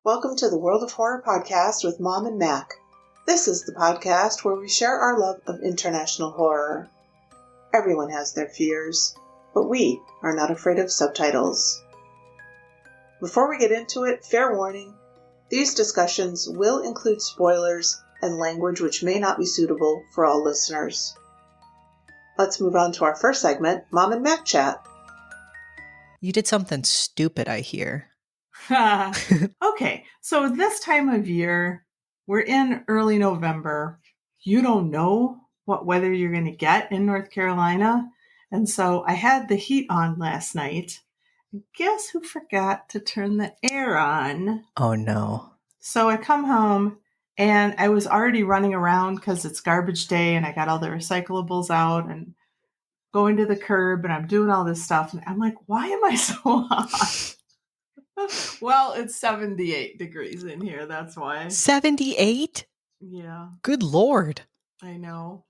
Welcome to the World of Horror podcast with Mom and Mac. This is the podcast where we share our love of international horror. Everyone has their fears, but we are not afraid of subtitles. Before we get into it, fair warning, these discussions will include spoilers and language which may not be suitable for all listeners. Let's move on to our first segment, Mom and Mac Chat. You did something stupid, I hear. Okay, so this time of year, we're in early November. You don't know what weather you're going to get in North Carolina. And so I had the heat on last night. Guess who forgot to turn the air on? Oh, no. So I come home and I was already running around because it's garbage day and I got all the recyclables out and going to the curb and I'm doing all this stuff. And I'm like, why am I so hot? Well, it's 78 degrees in here. That's why. 78? Yeah. Good Lord. I know.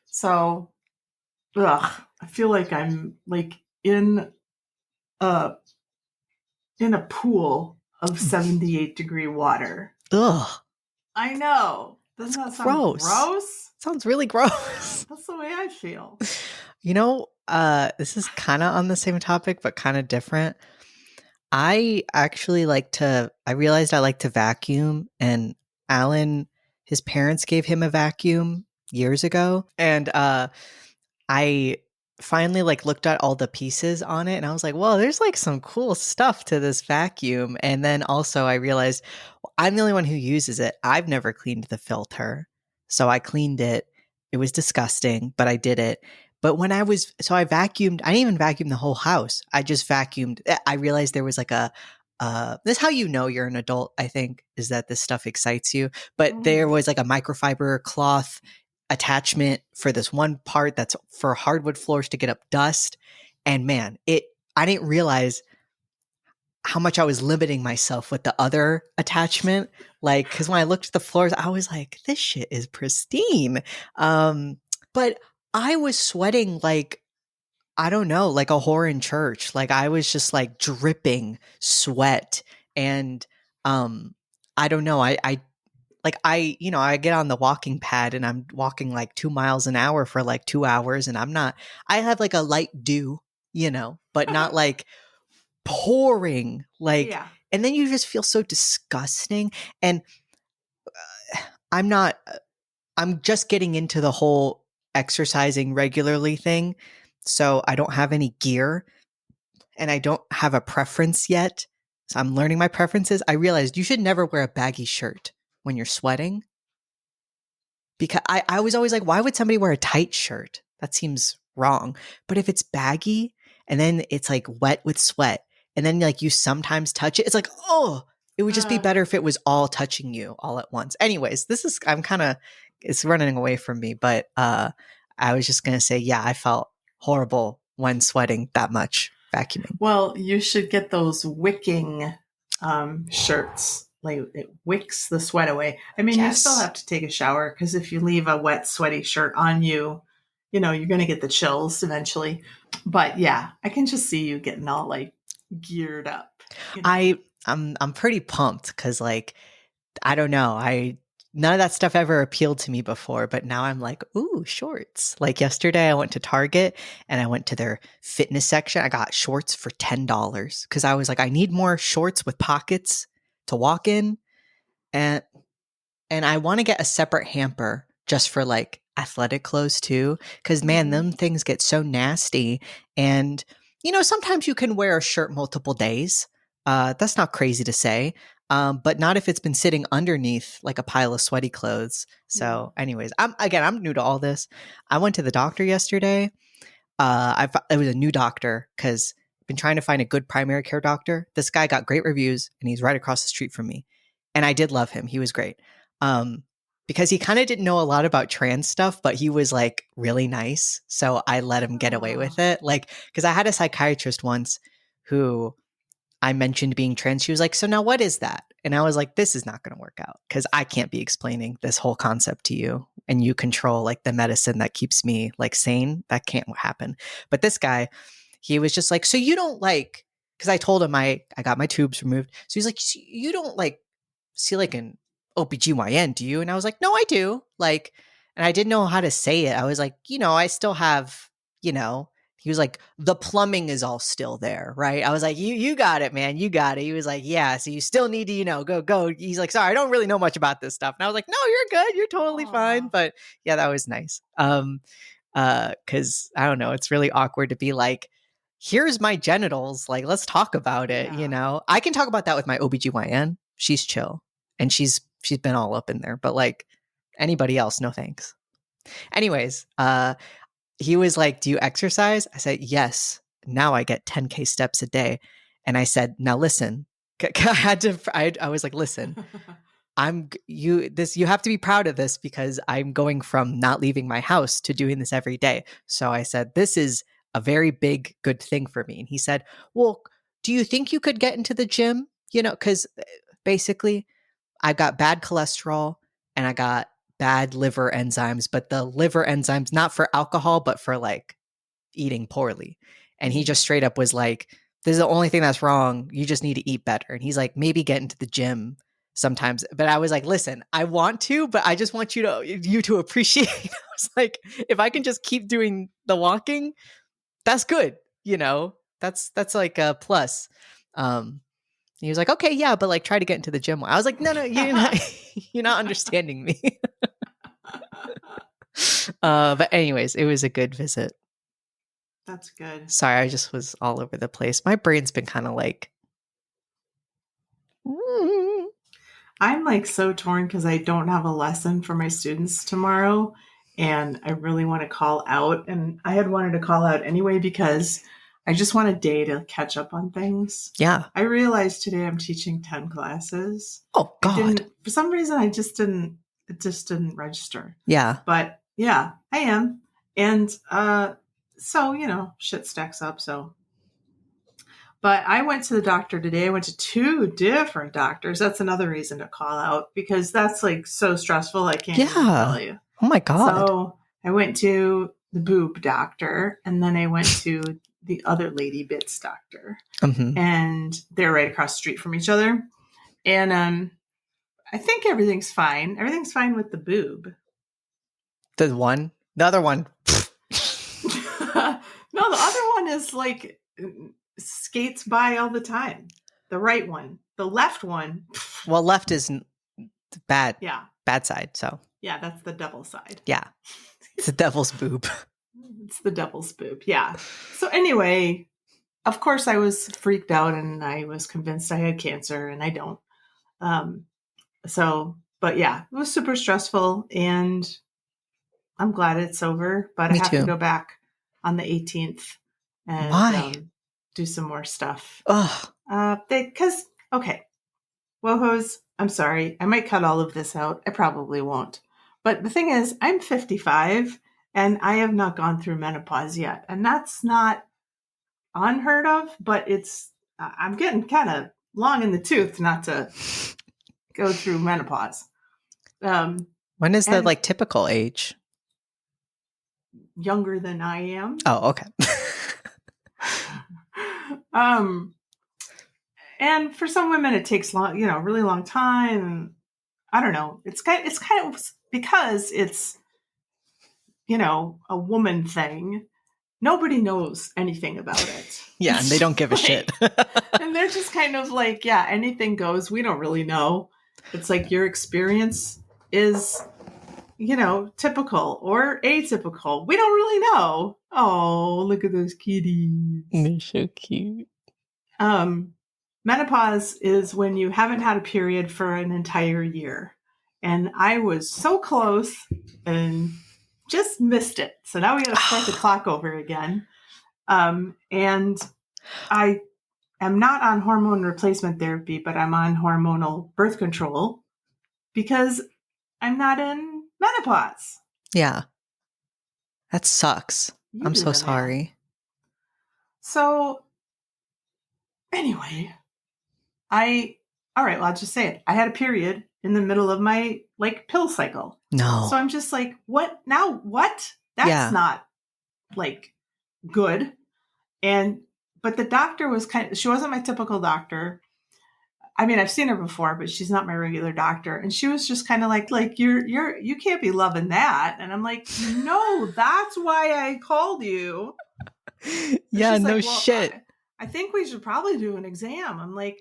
So, I feel like I'm like in a pool of 78 degree water. Ugh. I know. Doesn't that sound gross? Sounds really gross. That's the way I feel. You know, this is kind of on the same topic, but kind of different. I realized I like to vacuum, and Alan, his parents gave him a vacuum years ago. And I finally looked at all the pieces on it and I was like, well, there's some cool stuff to this vacuum. And then also I realized I'm the only one who uses it. I've never cleaned the filter. So I cleaned it. It was disgusting, but I did it. But when I vacuumed, I didn't even vacuum the whole house. I just vacuumed. I realized there was this is how you know you're an adult, I think, is that this stuff excites you. But there was a microfiber cloth attachment for this one part that's for hardwood floors to get up dust. And man, I didn't realize how much I was limiting myself with the other attachment. Because when I looked at the floors, I was like, this shit is pristine. But I was sweating I don't know, like a whore in church. I was just dripping sweat. And I don't know. I get on the walking pad and I'm walking 2 miles an hour for 2 hours, and I have a light dew, but not pouring. Yeah. And then you just feel so disgusting. And I'm just getting into the whole exercising regularly thing. So I don't have any gear and I don't have a preference yet. So I'm learning my preferences. I realized you should never wear a baggy shirt when you're sweating. Because I was always like, why would somebody wear a tight shirt? That seems wrong. But if it's baggy and then it's wet with sweat and then you sometimes touch it, it's it would just be better if it was all touching you all at once. Anyways, it's running away from me, but I was just going to say, yeah, I felt horrible when sweating that much vacuuming. Well, you should get those wicking shirts. It wicks the sweat away. I mean, You still have to take a shower because if you leave a wet, sweaty shirt on you, you're going to get the chills eventually. But yeah, I can just see you getting all geared up. I'm pretty pumped because I don't know. None of that stuff ever appealed to me before, but now I'm ooh, shorts. Yesterday I went to Target and I went to their fitness section. I got shorts for $10 because I was I need more shorts with pockets to walk in. And I want to get a separate hamper just for athletic clothes too. Because man, them things get so nasty. And, sometimes you can wear a shirt multiple days. That's not crazy to say. But not if it's been sitting underneath a pile of sweaty clothes. So anyways, I'm new to all this. I went to the doctor yesterday. It was a new doctor because I've been trying to find a good primary care doctor. This guy got great reviews and he's right across the street from me. And I did love him. He was great. Because he kind of didn't know a lot about trans stuff, but he was really nice. So I let him get away with it. Because I had a psychiatrist once who I mentioned being trans. She was like, so now what is that? And I was like, this is not going to work out because I can't be explaining this whole concept to you and you control the medicine that keeps me sane. That can't happen. But this guy, he was just so you don't because I told him I got my tubes removed. So he's like, you don't like see like an OBGYN, do you? And I was like, no, I do. Like, and I didn't know how to say it. I was like, I still have, he was like, the plumbing is all still there, right? I was like, you got it, man. You got it. He was like, yeah, so you still need to, go. He's like, sorry, I don't really know much about this stuff. And I was like, no, you're good. You're totally fine. But yeah, that was nice. Because I don't know, it's really awkward to be like, here's my genitals. Like, let's talk about it. I can talk about that with my OBGYN. She's chill. And she's been all up in there. But like anybody else, no thanks. Anyways, he was like, do you exercise? I said, yes. Now I get 10K steps a day. And I said, now listen, I was like, listen, you have to be proud of this because I'm going from not leaving my house to doing this every day. So I said, this is a very big, good thing for me. And he said, well, do you think you could get into the gym? Because basically I've got bad cholesterol and I got bad liver enzymes, but the liver enzymes, not for alcohol, but for like eating poorly. And he just straight up was like, this is the only thing that's wrong. You just need to eat better. And he's like, maybe get into the gym sometimes. But I was like, listen, I want to, but I just want you to appreciate. I was like, if I can just keep doing the walking, that's good. That's like a plus. He was like, okay, yeah, but like try to get into the gym. I was like, no, you're not understanding me. But anyways, it was a good visit. That's good. Sorry, I just was all over the place. My brain's been kind of like. I'm like so torn because I don't have a lesson for my students tomorrow. And I really want to call out. And I had wanted to call out anyway because I just want a day to catch up on things. Yeah. I realized today I'm teaching 10 classes. Oh, God. For some reason, it just didn't register. Yeah. But yeah, I am. And so, shit stacks up. So, but I went to the doctor today. I went to 2 different doctors. That's another reason to call out because that's like so stressful. I can't even tell you. Oh my God. So I went to the boob doctor and then I went to the other lady bits doctor. Mm-hmm. And they're right across the street from each other. And I think everything's fine. Everything's fine with the boob. The other one. No, the other one is like skates by all the time. The right one. The left one. Well, left is bad. Yeah. Bad side. So. Yeah, that's the devil side. Yeah. It's the devil's boob. It's the devil's boob. Yeah. So anyway, of course I was freaked out and I was convinced I had cancer and I don't. But yeah, it was super stressful and I'm glad it's over, but I have to go back on the 18th and do some more stuff. Because, okay, WoHos, I'm sorry. I might cut all of this out. I probably won't. But the thing is, I'm 55 and I have not gone through menopause yet. And that's not unheard of, but I'm getting kind of long in the tooth not to go through menopause. When is the like typical age? Younger than I am. Oh, okay. And for some women it takes really long time. I don't know. It's kind of because it's, a woman thing. Nobody knows anything about it. Yeah, and they don't give a shit. And they're just kind of like, yeah, anything goes. We don't really know. It's like your experience is, typical or atypical. We don't really know. Oh, look at those kitties. They're so cute. Menopause is when you haven't had a period for an entire year. And I was so close and just missed it. So now we got to start the clock over again. And I am not on hormone replacement therapy, but I'm on hormonal birth control because I'm not in menopause. Yeah. That sucks. I'm so sorry. So anyway, I'll just say it. I had a period in the middle of my pill cycle. No. So I'm just like, what now? What? That's not good. but the doctor was she wasn't my typical doctor. I mean, I've seen her before, but she's not my regular doctor. And she was just kind of like you can't be loving that. And I'm like, no, that's why I called you. Yeah, she's no like, well, shit. I think we should probably do an exam. I'm like,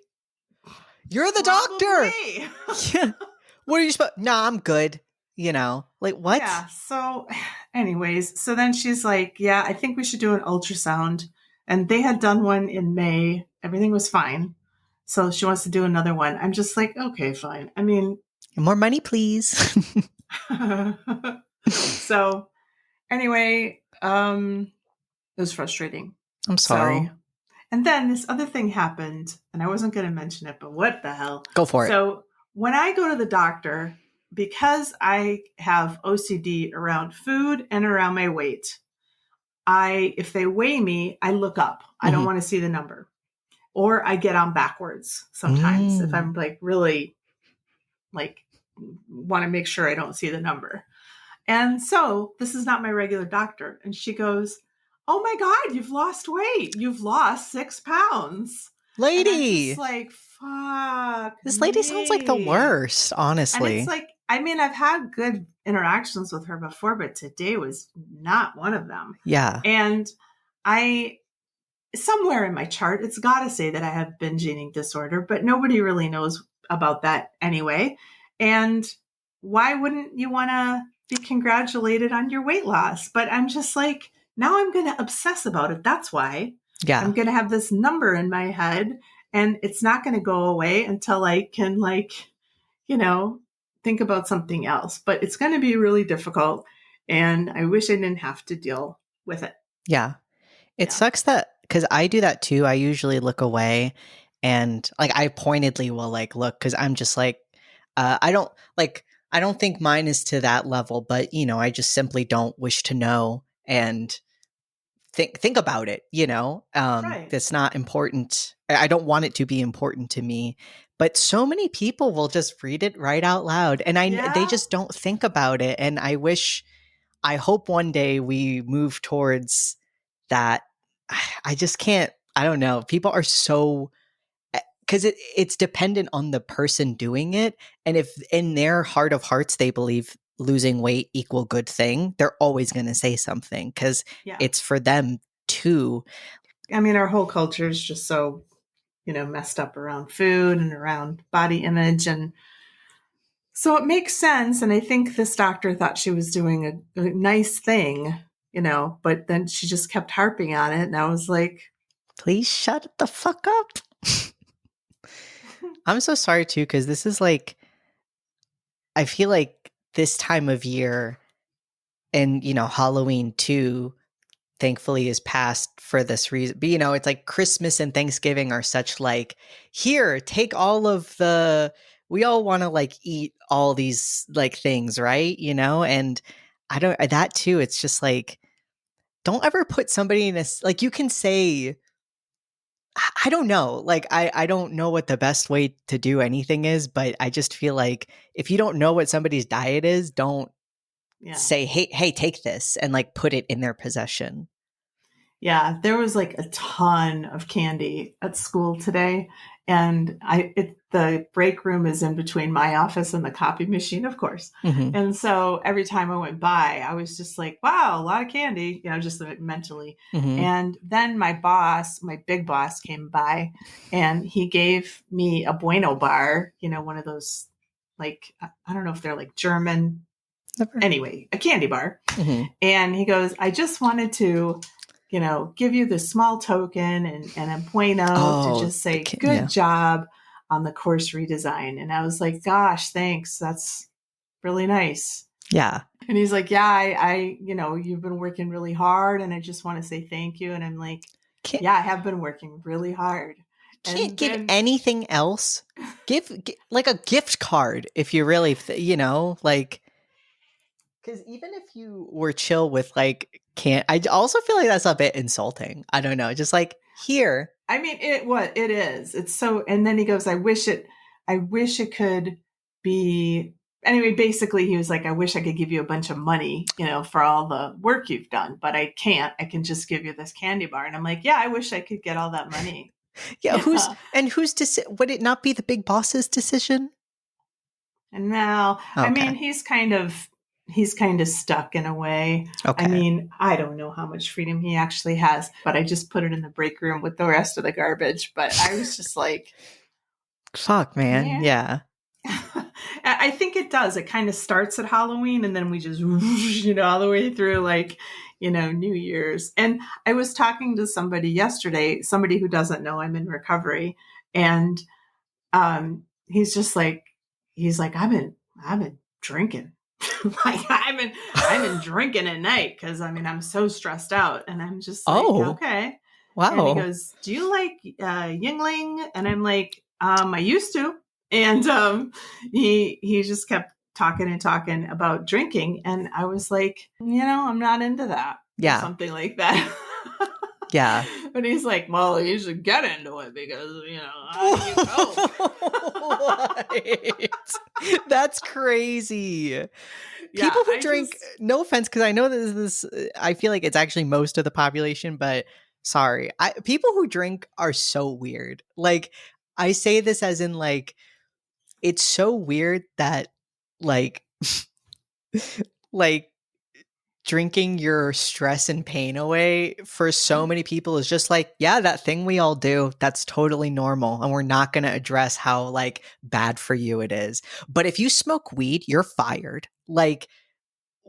you're the doctor. Yeah. What are you supposed? Nah, I'm good. You know, like what? Yeah. So anyways, so then she's like, yeah, I think we should do an ultrasound. And they had done one in May. Everything was fine. So she wants to do another one. I'm just like, okay, fine. I mean, more money, please. So anyway, it was frustrating. I'm sorry. So, and then this other thing happened, and I wasn't going to mention it, but what the hell? Go for it. So when I go to the doctor, because I have OCD around food and around my weight, if they weigh me, I look up. I don't want to see the number. Or I get on backwards sometimes if I'm like really like want to make sure I don't see the number. And so this is not my regular doctor. And she goes, oh my God, you've lost weight. You've lost 6 pounds. Lady. And I'm just like, fuck. This lady sounds like the worst, honestly. And it's like, I mean, I've had good interactions with her before, but today was not one of them. Yeah. And somewhere in my chart, it's got to say that I have binge eating disorder, but nobody really knows about that anyway. And why wouldn't you want to be congratulated on your weight loss? But I'm just like, now I'm going to obsess about it. That's why. Yeah. I'm going to have this number in my head, and it's not going to go away until I can, like, you know, think about something else. But it's going to be really difficult, and I wish I didn't have to deal with it. Yeah. It sucks that, because I do that too. I usually look away, and like I pointedly will like look, because I'm just like, I don't think mine is to that level, but you know, I just simply don't wish to know and think about it, you know. Right. That's not important. I don't want it to be important to me, but so many people will just read it right out loud, and they just don't think about it. And I hope one day we move towards that. I just can't, I don't know. People are so, because it's dependent on the person doing it. And if in their heart of hearts, they believe losing weight equal good thing, they're always going to say something, because it's for them too. I mean, our whole culture is just so, you know, messed up around food and around body image. And so it makes sense. And I think this doctor thought she was doing a nice thing, you know, but then she just kept harping on it. And I was like, please shut the fuck up. I'm so sorry too, because this is like, I feel like this time of year, and, you know, Halloween too, thankfully is past for this reason. But, you know, it's like Christmas and Thanksgiving are such like, here, take all of we all want to like eat all these like things, right? You know, and that too, it's just like, don't ever put somebody in like, you can say, I don't know. Like, I don't know what the best way to do anything is, but I just feel like if you don't know what somebody's diet is, don't say, hey, take this and like put it in their possession. Yeah, there was like a ton of candy at school today. And the break room is in between my office and the copy machine, of course. Mm-hmm. And so every time I went by, I was just like, wow, a lot of candy, you know, just mentally. Mm-hmm. And then my big boss came by, and he gave me a Bueno bar, you know, one of those, like, I don't know if they're like German. Anyway, a candy bar. Mm-hmm. And he goes, I just wanted to, you know, give you this small token and a Bueno to just say good job on the course redesign. And I was like, gosh, thanks. That's really nice. Yeah. And he's like, yeah, I you know, you've been working really hard, and I just want to say thank you. And I'm like, yeah, I have been working really hard. Can't give anything else. Give like a gift card if you really, you know, like, because even if you were chill with like, I also feel like that's a bit insulting. I don't know. Just like, here. I mean, it is. It's so, and then he goes, I wish it could be anyway, basically he was like, I wish I could give you a bunch of money, for all the work you've done, but I can't. I can just give you this candy bar. And I'm like, yeah, I wish I could get all that money. Yeah. Would it not be the big boss's decision? And now, Okay. I mean, he's kind of stuck in a way. Okay. I mean, I don't know how much freedom he actually has, but I just put it in the break room with the rest of the garbage. But I was just like, fuck, man. Yeah. I think it does. It kind of starts at Halloween and then we just, all the way through New Year's. And I was talking to somebody yesterday, somebody who doesn't know I'm in recovery. And he's like, I've been drinking. Like I've been drinking at night because I'm so stressed out. And I'm just like, okay. Wow. And he goes, do you like Yingling? And I'm like, I used to. And he just kept talking about drinking. And I was like, I'm not into that. Yeah. Or something like that. Yeah. But he's like, well, you should get into it because, how do you cope? That's crazy. Yeah, people who drink, no offense, because I know this, I feel like it's actually most of the population, but sorry. People who drink are so weird. Like, I say this as in, like, it's so weird that, like, drinking your stress and pain away for so many people is just like, yeah, that thing we all do, that's totally normal. And we're not going to address how, like, bad for you it is. But if you smoke weed, you're fired. Like,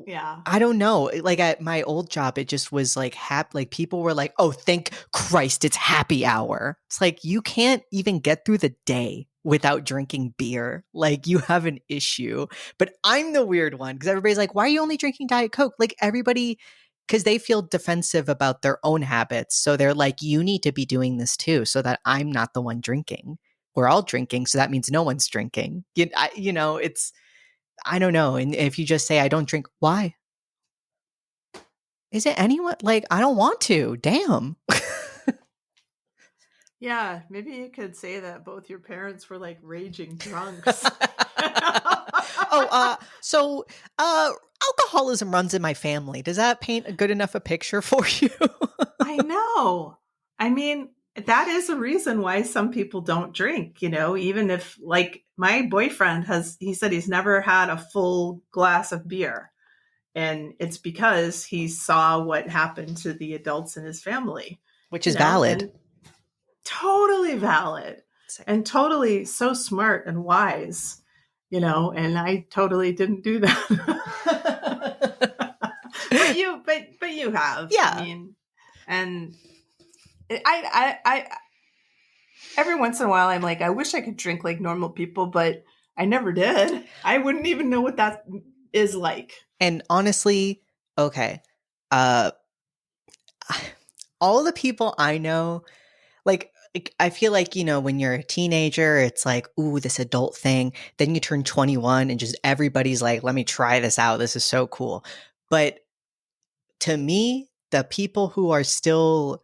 yeah, I don't know. Like at my old job, it just was like people were like, oh, thank Christ, it's happy hour. It's like, you can't even get through the day without drinking beer. Like, you have an issue. But I'm the weird one because everybody's like, why are you only drinking Diet Coke? Like everybody, because they feel defensive about their own habits. So they're like, you need to be doing this too so that I'm not the one drinking. We're all drinking. So that means no one's drinking. It's, I don't know. And if you just say, I don't drink, why? Is it anyone? Like, I don't want to. Damn. Yeah, maybe you could say that both your parents were like raging drunks. So alcoholism runs in my family. Does that paint a good enough a picture for you? I know. I mean, that is a reason why some people don't drink, even if, like, my boyfriend he said he's never had a full glass of beer. And it's because he saw what happened to the adults in his family. Which is valid. Totally valid. And totally so smart and wise, and I totally didn't do that. but you have. Yeah. I mean, and I every once in a while I'm like, I wish I could drink like normal people, but I never did. I wouldn't even know what that is like. And honestly, okay. All the people I know, like, I feel like, when you're a teenager, it's like, ooh, this adult thing. Then you turn 21 and just everybody's like, let me try this out. This is so cool. But to me, the people who are still,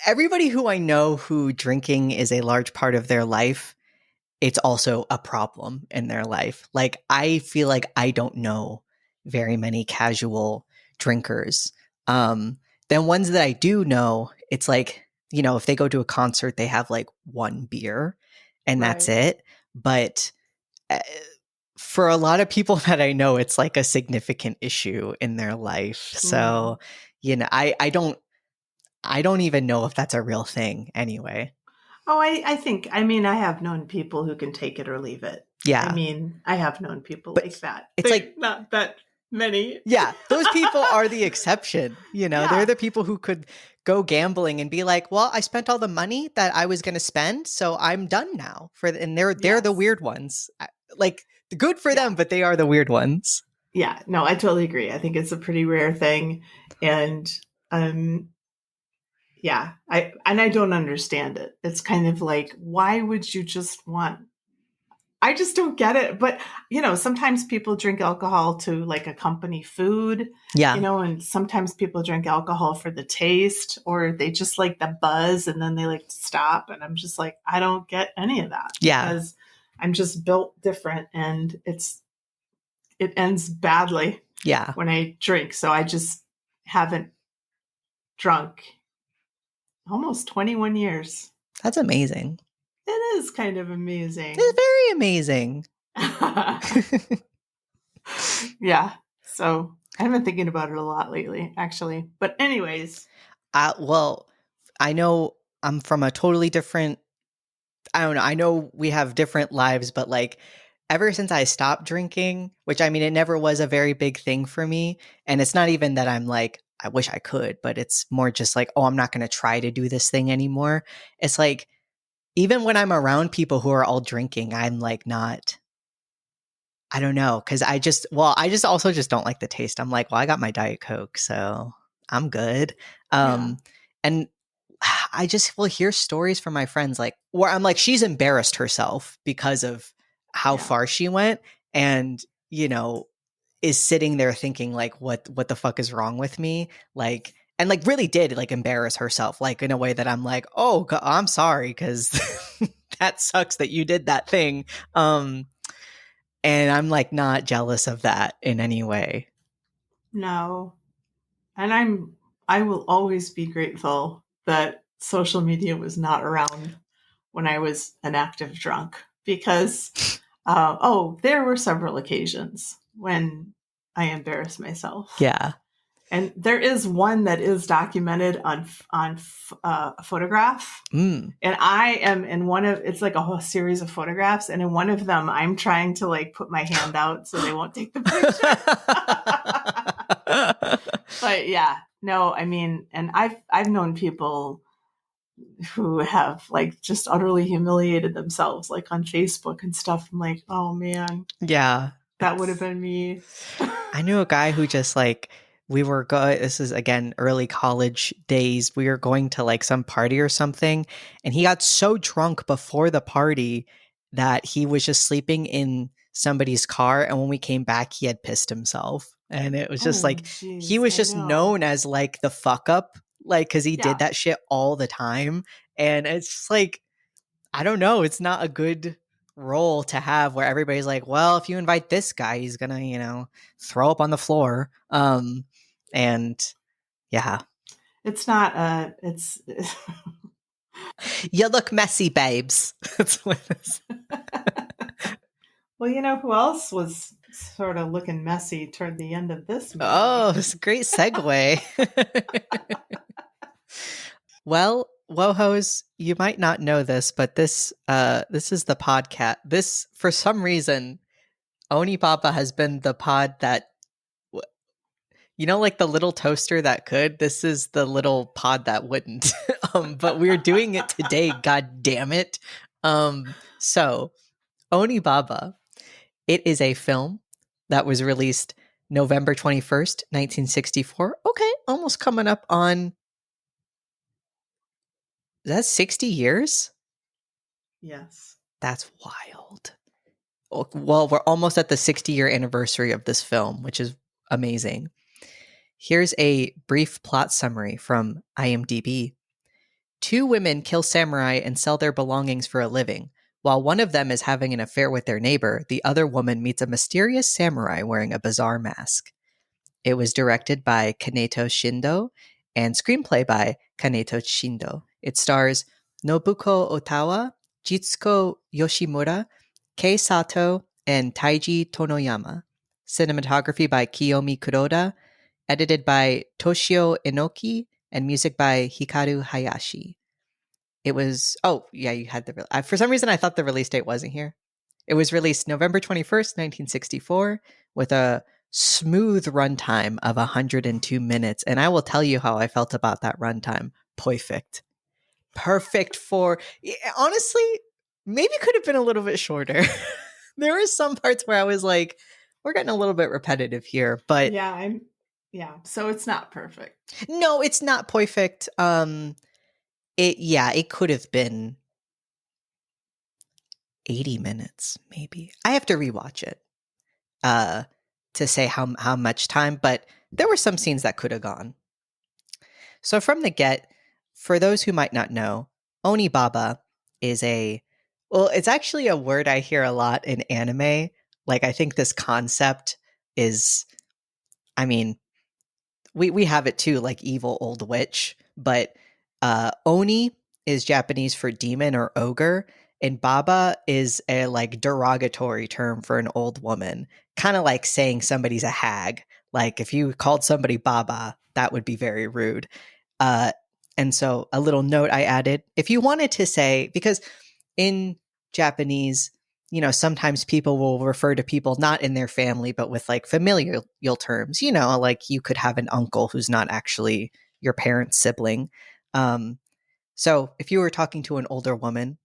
everybody who I know who drinking is a large part of their life, it's also a problem in their life. Like, I feel like I don't know very many casual drinkers. Then ones that I do know, it's like, if they go to a concert, they have like one beer and that's it. But for a lot of people that I know, it's like a significant issue in their life. So, I don't even know if that's a real thing anyway. Oh, I think, I have known people who can take it or leave it. Yeah. I have known people like that. It's like not that many. Yeah. Those people are the exception. They're the people who could go gambling and be like, well, I spent all the money that I was going to spend, so I'm done now. And they're the weird ones. Like, good for them, but they are the weird ones. Yeah. No, I totally agree. I think it's a pretty rare thing. And, yeah, I don't understand it. It's kind of like, why would you just want? I just don't get it. But, sometimes people drink alcohol to like accompany food. Yeah. And sometimes people drink alcohol for the taste, or they just like the buzz and then they like to stop. And I'm just like, I don't get any of that. Yeah. Because I'm just built different, and it ends badly when I drink. So I just haven't drunk almost 21 years. That's amazing. It is kind of amazing. It's very amazing. Yeah. So I've been thinking about it a lot lately, actually. But anyways. Well, I know I'm from a totally different, I don't know. I know we have different lives, but like ever since I stopped drinking, which I mean, it never was a very big thing for me. And it's not even that I'm like, I wish I could, but it's more just like, oh, I'm not going to try to do this thing anymore. It's like, even when I'm around people who are all drinking, I'm like not, I don't know. Cause I just also just don't like the taste. I'm like, well, I got my Diet Coke, so I'm good. And I just will hear stories from my friends like where I'm like, she's embarrassed herself because of how far she went, and you know, is sitting there thinking like, what the fuck is wrong with me? Like, and like really did like embarrass herself, like in a way that I'm like, oh, I'm sorry, because that sucks that you did that thing. And I'm like not jealous of that in any way. No. And I will always be grateful that social media was not around when I was an active drunk, because there were several occasions when I embarrassed myself. Yeah. And there is one that is documented on a photograph. And I am in one of, it's like a whole series of photographs. And in one of them, I'm trying to like put my hand out so they won't take the picture. But yeah, no, I mean, and I've known people who have like just utterly humiliated themselves, like on Facebook and stuff. I'm like, oh man. Yeah. That would have been me. I knew a guy who just like, this is again early college days, we were going to like some party or something, and he got so drunk before the party that he was just sleeping in somebody's car, and when we came back he had pissed himself, and it was just he was just known as like the fuck up, like because he did that shit all the time. And it's just like, I don't know, it's not a good role to have where everybody's like, well, if you invite this guy, he's gonna, you know, throw up on the floor. And yeah, it's not it's you look messy, babes. That's what it is. Well, you know who else was sort of looking messy toward the end of this movie? Oh, it's a great segue. Well, WoHos, you might not know this, but this is the podcast. This, for some reason, ONIBABA has been the pod that, you know, like the little toaster that could. This is the little pod that wouldn't. But we're doing it today. God damn it! So ONIBABA, it is a film that was released November 21st, 1964. Okay, almost coming up on. That's 60 years? Yes. That's wild. Well, we're almost at the 60-year anniversary of this film, which is amazing. Here's a brief plot summary from IMDb. 2 women kill samurai and sell their belongings for a living. While one of them is having an affair with their neighbor, the other woman meets a mysterious samurai wearing a bizarre mask. It was directed by Kaneto Shindo and screenplay by Kaneto Shindo. It stars Nobuko Otawa, Jitsuko Yoshimura, Kei Sato, and Taiji Tonoyama. Cinematography by Kiyomi Kuroda, edited by Toshio Inoki, and music by Hikaru Hayashi. It was, you had for some reason I thought the release date wasn't here. It was released November 21st, 1964, with a smooth runtime of 102 minutes. And I will tell you how I felt about that runtime. Perfect. Perfect for, honestly, maybe could have been a little bit shorter. There were some parts where I was like, we're getting a little bit repetitive here, but so it's not perfect. No, it's not perfect. It could have been 80 minutes, maybe. I have to rewatch it to say how much time, but there were some scenes that could have gone. So from the get, for those who might not know, ONIBABA is a Well, it's actually a word I hear a lot in anime. Like, I think this concept is, I mean, we have it too, like evil old witch, but Oni is Japanese for demon or ogre, and Baba is a like derogatory term for an old woman, kind of like saying somebody's a hag. Like if you called somebody Baba, that would be very rude. Uh, and so a little note I added, if you wanted to say, because in Japanese, sometimes people will refer to people not in their family, but with like familial terms, like you could have an uncle who's not actually your parent's sibling. So if you were talking to an older woman,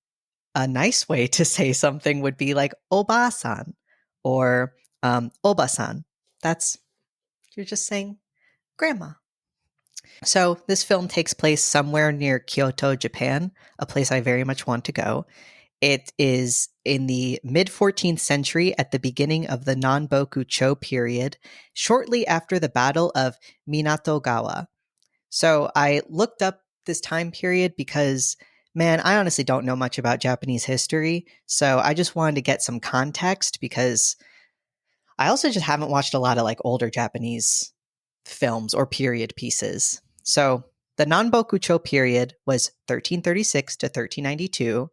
a nice way to say something would be like Oba-san or Oba-san. You're just saying grandma. So this film takes place somewhere near Kyoto, Japan, a place I very much want to go. It is in the mid 14th century at the beginning of the Nanboku-cho period, shortly after the Battle of Minatogawa. So I looked up this time period because, man, I honestly don't know much about Japanese history. So I just wanted to get some context because I also just haven't watched a lot of like older Japanese films or period pieces. So the Nanboku-cho period was 1336 to 1392.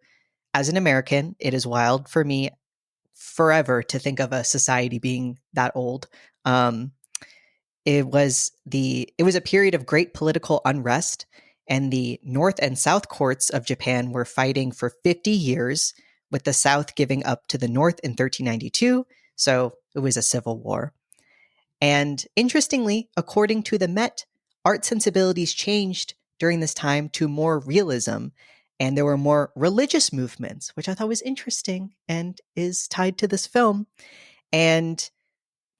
As an American, it is wild for me forever to think of a society being that old. It was a period of great political unrest, and the North and South courts of Japan were fighting for 50 years, with the South giving up to the North in 1392. So it was a civil war. And interestingly, according to the Met, art sensibilities changed during this time to more realism, and there were more religious movements, which I thought was interesting and is tied to this film. And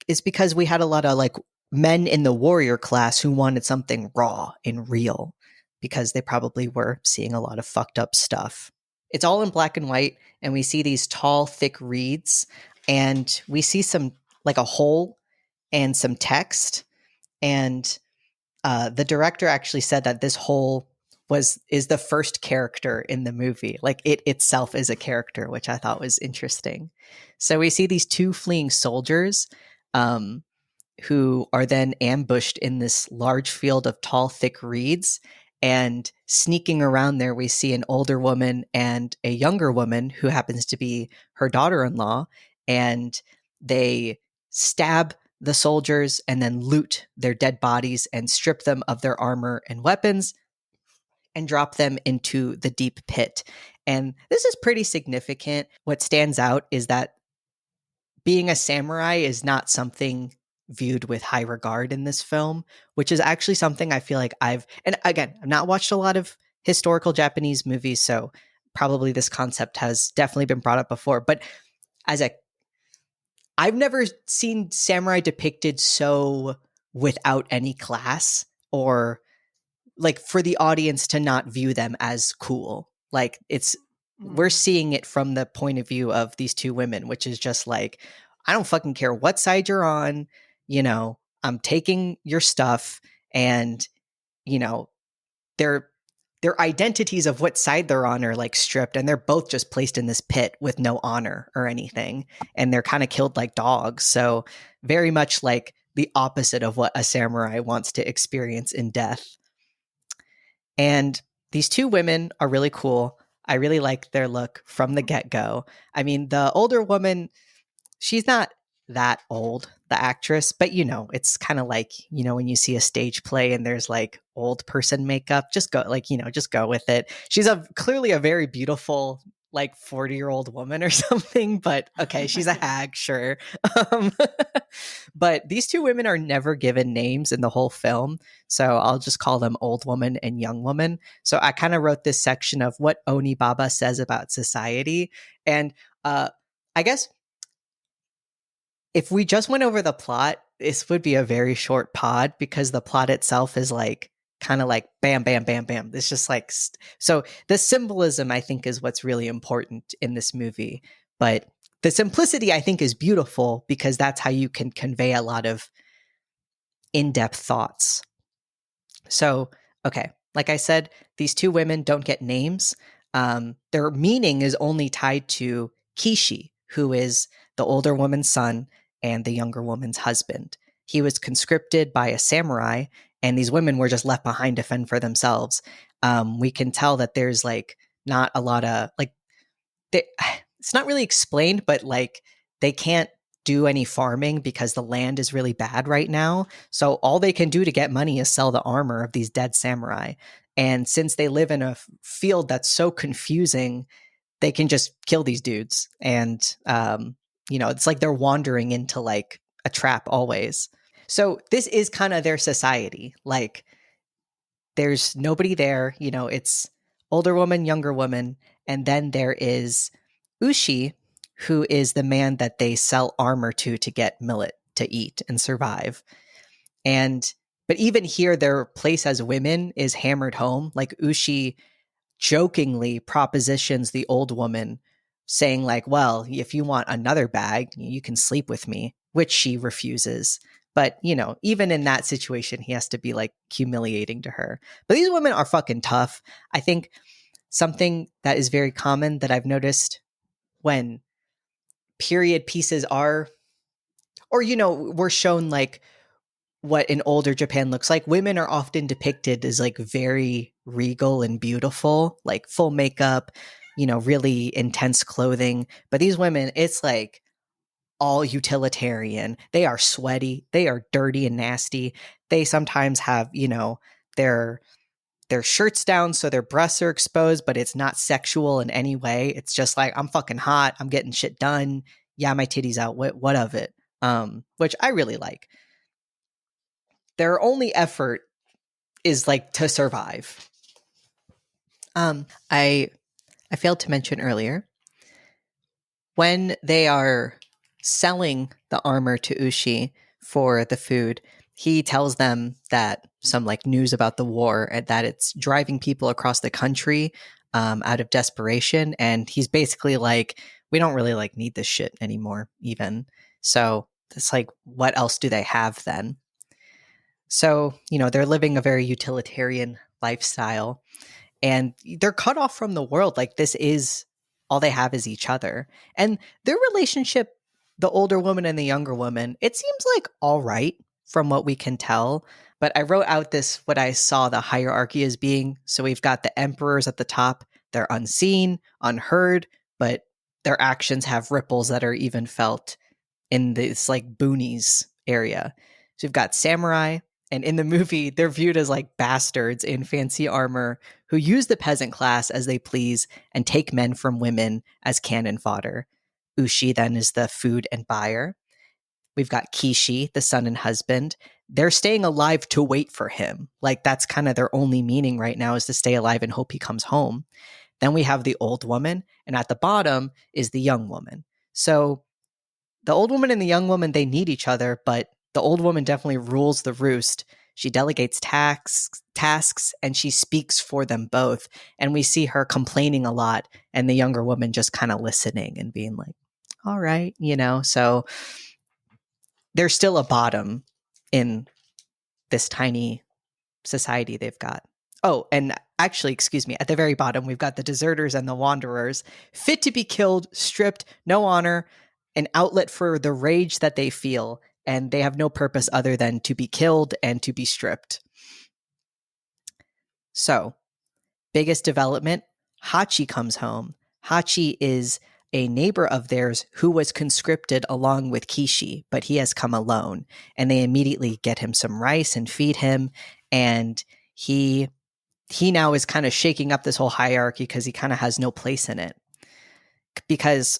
it's because we had a lot of like men in the warrior class who wanted something raw and real because they probably were seeing a lot of fucked up stuff. It's all in black and white, and we see these tall, thick reeds, and we see some like a hole and some text. And the director actually said that this hole is the first character in the movie. Like it itself is a character, which I thought was interesting. So we see these two fleeing soldiers who are then ambushed in this large field of tall, thick reeds. And sneaking around there, we see an older woman and a younger woman who happens to be her daughter-in-law. And they stab the soldiers and then loot their dead bodies and strip them of their armor and weapons and drop them into the deep pit. And this is pretty significant. What stands out is that being a samurai is not something viewed with high regard in this film, which is actually something I feel like and again, I've not watched a lot of historical Japanese movies, so probably this concept has definitely been brought up before. But I've never seen samurai depicted so without any class, or like for the audience to not view them as cool. Like we're seeing it from the point of view of these two women, which is just like, I don't fucking care what side you're on, I'm taking your stuff, and their identities of what side they're on are like stripped, and they're both just placed in this pit with no honor or anything, and they're kind of killed like dogs. So very much like the opposite of what a samurai wants to experience in death. And these two women are really cool. I really like their look from the get-go. I mean, the older woman, she's not that old, the actress, but it's kind of like, when you see a stage play and there's like old person makeup, just go with it. She's clearly a very beautiful, like 40-year-old woman or something, but okay, she's a hag, sure. But these two women are never given names in the whole film, so I'll just call them old woman and young woman. So I kind of wrote this section of what ONIBABA says about society, and I guess if we just went over the plot, this would be a very short pod because the plot itself is like kind of like bam, bam, bam, bam. It's just like, so the symbolism I think is what's really important in this movie. But the simplicity I think is beautiful because that's how you can convey a lot of in-depth thoughts. So, okay, like I said, these two women don't get names. their meaning is only tied to Kishi, who is the older woman's son and the younger woman's husband. He was conscripted by a samurai, and these women were just left behind to fend for themselves. We can tell that there's like not a lot of like, it's not really explained, but like they can't do any farming because the land is really bad right now. So all they can do to get money is sell the armor of these dead samurai. And since they live in a field that's so confusing, they can just kill these dudes. And, it's like they're wandering into like a trap always. So this is kind of their society. Like there's nobody there, it's older woman, younger woman. And then there is Ushi, who is the man that they sell armor to get millet to eat and survive. But even here, their place as women is hammered home. Like Ushi jokingly propositions the old woman, saying like, well, if you want another bag, you can sleep with me, which she refuses. But, even in that situation, he has to be like humiliating to her. But these women are fucking tough. I think something that is very common that I've noticed when period pieces are, or, we're shown like what an older Japan looks like, women are often depicted as like very regal and beautiful, like full makeup, really intense clothing. But these women, it's like all utilitarian. They are sweaty. They are dirty and nasty. They sometimes have, their shirts down so their breasts are exposed, but it's not sexual in any way. It's just like, I'm fucking hot. I'm getting shit done. Yeah, my titties out. What of it? Which I really like. Their only effort is like to survive. I failed to mention earlier, when they are selling the armor to Ushi for the food, he tells them that some like news about the war and that it's driving people across the country out of desperation. And he's basically like, we don't really like need this shit anymore even. So it's like, what else do they have then? So, they're living a very utilitarian lifestyle and they're cut off from the world. Like this is all they have is each other. And their relationship, the older woman and the younger woman, it seems like all right from what we can tell. But I wrote out what I saw the hierarchy as being. So we've got the emperors at the top. They're unseen, unheard, but their actions have ripples that are even felt in this like boonies area. So we've got samurai. And in the movie, they're viewed as like bastards in fancy armor who use the peasant class as they please and take men from women as cannon fodder. Ushi then is the food and buyer. We've got Kishi, the son and husband. They're staying alive to wait for him. Like that's kind of their only meaning right now, is to stay alive and hope he comes home. Then we have the old woman, and at the bottom is the young woman. So the old woman and the young woman, they need each other, but the old woman definitely rules the roost. She delegates tasks and she speaks for them both. And we see her complaining a lot and the younger woman just kind of listening and being like, all right, so there's still a bottom in this tiny society they've got. Oh, and actually, excuse me, at the very bottom, we've got the deserters and the wanderers, fit to be killed, stripped, no honor, an outlet for the rage that they feel. And they have no purpose other than to be killed and to be stripped. So, biggest development, Hachi comes home. Hachi is a neighbor of theirs who was conscripted along with Kishi, but he has come alone. And they immediately get him some rice and feed him. And he now is kind of shaking up this whole hierarchy because he kind of has no place in it. Because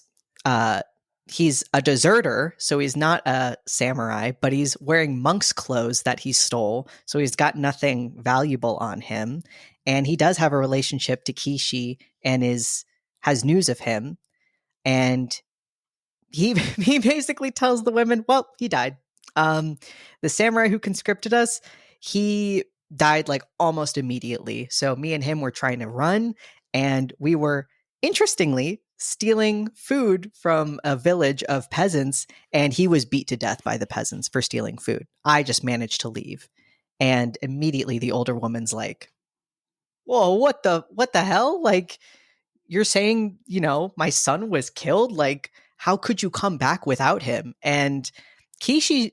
he's a deserter, so he's not a samurai, but he's wearing monk's clothes that he stole, so he's got nothing valuable on him. And he does have a relationship to Kishi and has news of him. And he basically tells the women, well, he died. The samurai who conscripted us, he died like almost immediately. So me and him were trying to run, and we were, interestingly, stealing food from a village of peasants, and he was beat to death by the peasants for stealing food. I just managed to leave. And immediately the older woman's like, whoa, what the hell? Like, you're saying, my son was killed? Like, how could you come back without him? And Hachi's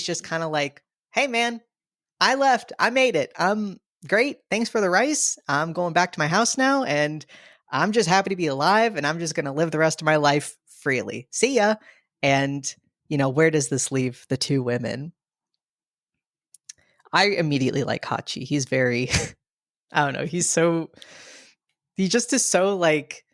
just kind of like, hey man, I left. I made it. Great. Thanks for the rice. I'm going back to my house now, and I'm just happy to be alive, and I'm just going to live the rest of my life freely. See ya. And, where does this leave the two women? I immediately like Hachi. He's very, I don't know. He just is so like,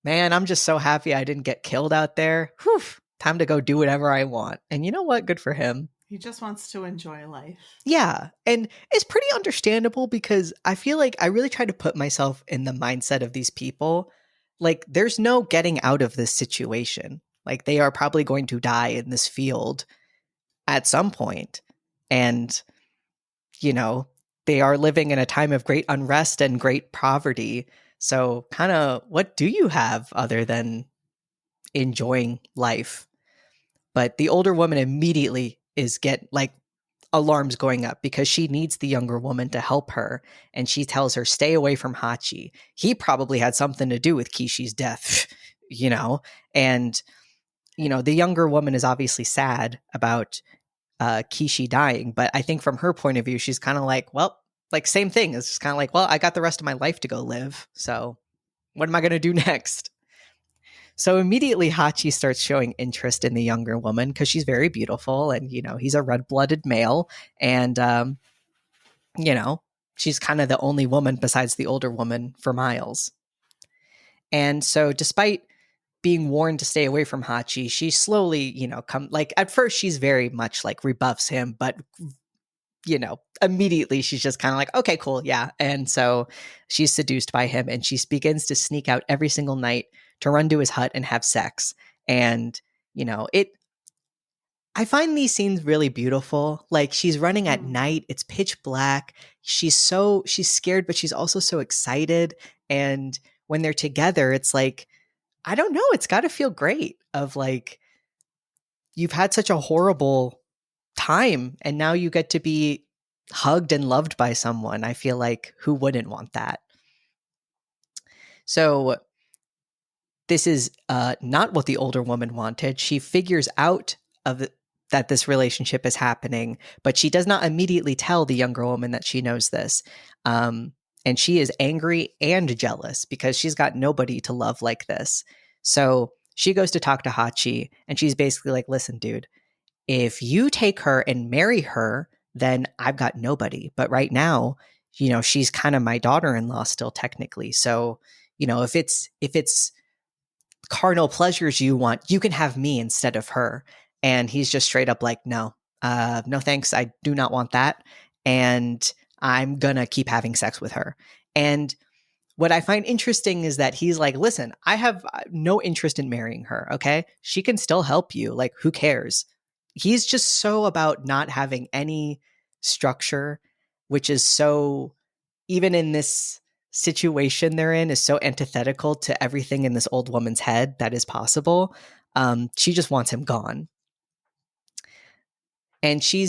man, I'm just so happy I didn't get killed out there. Whew, time to go do whatever I want. And you know what? Good for him. He just wants to enjoy life. Yeah. And it's pretty understandable because I feel like I really try to put myself in the mindset of these people. Like, there's no getting out of this situation. Like, they are probably going to die in this field at some point. And, they are living in a time of great unrest and great poverty. So kind of what do you have other than enjoying life? But the older woman immediately alarms going up because she needs the younger woman to help her. And she tells her, stay away from Hachi. He probably had something to do with Kishi's death, And, the younger woman is obviously sad about Kishi dying. But I think from her point of view, she's kind of like, well, like same thing. It's just kind of like, well, I got the rest of my life to go live. So what am I going to do next? So immediately Hachi starts showing interest in the younger woman because she's very beautiful and, he's a red-blooded male. And, she's kind of the only woman besides the older woman for miles. And so despite being warned to stay away from Hachi, she slowly, at first she's very much like rebuffs him, but immediately she's just kind of like, okay, cool. Yeah. And so she's seduced by him and she begins to sneak out every single night to run to his hut and have sex. And, I find these scenes really beautiful. Like, she's running at night. It's pitch black. She's scared, but she's also so excited. And when they're together, it's like, I don't know. It's got to feel great of like, you've had such a horrible time and now you get to be hugged and loved by someone. I feel like who wouldn't want that? So this is not what the older woman wanted. She figures out that this relationship is happening, but she does not immediately tell the younger woman that she knows this. And she is angry and jealous because she's got nobody to love like this. So she goes to talk to Hachi and she's basically like, listen, dude, if you take her and marry her, then I've got nobody. But right now, she's kind of my daughter-in-law still technically. So, if it's carnal pleasures you want, you can have me instead of her. And he's just straight up like, no thanks. I do not want that. And I'm going to keep having sex with her. And what I find interesting is that he's like, listen, I have no interest in marrying her. Okay. She can still help you. Like, who cares? He's just so about not having any structure, which is so, even in this situation they're in, is so antithetical to everything in this old woman's head that is possible. She just wants him gone. But she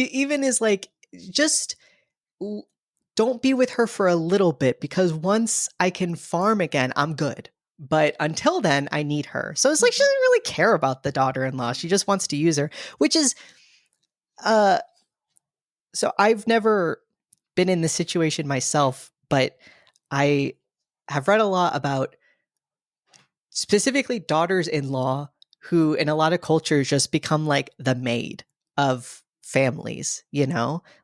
even is like, just don't be with her for a little bit because once I can farm again, I'm good. But until then, I need her. So it's like, she doesn't really care about the daughter-in-law. She just wants to use her, which is, so I've never been in this situation myself, but I have read a lot about specifically daughters-in-law who in a lot of cultures just become like the maid of families,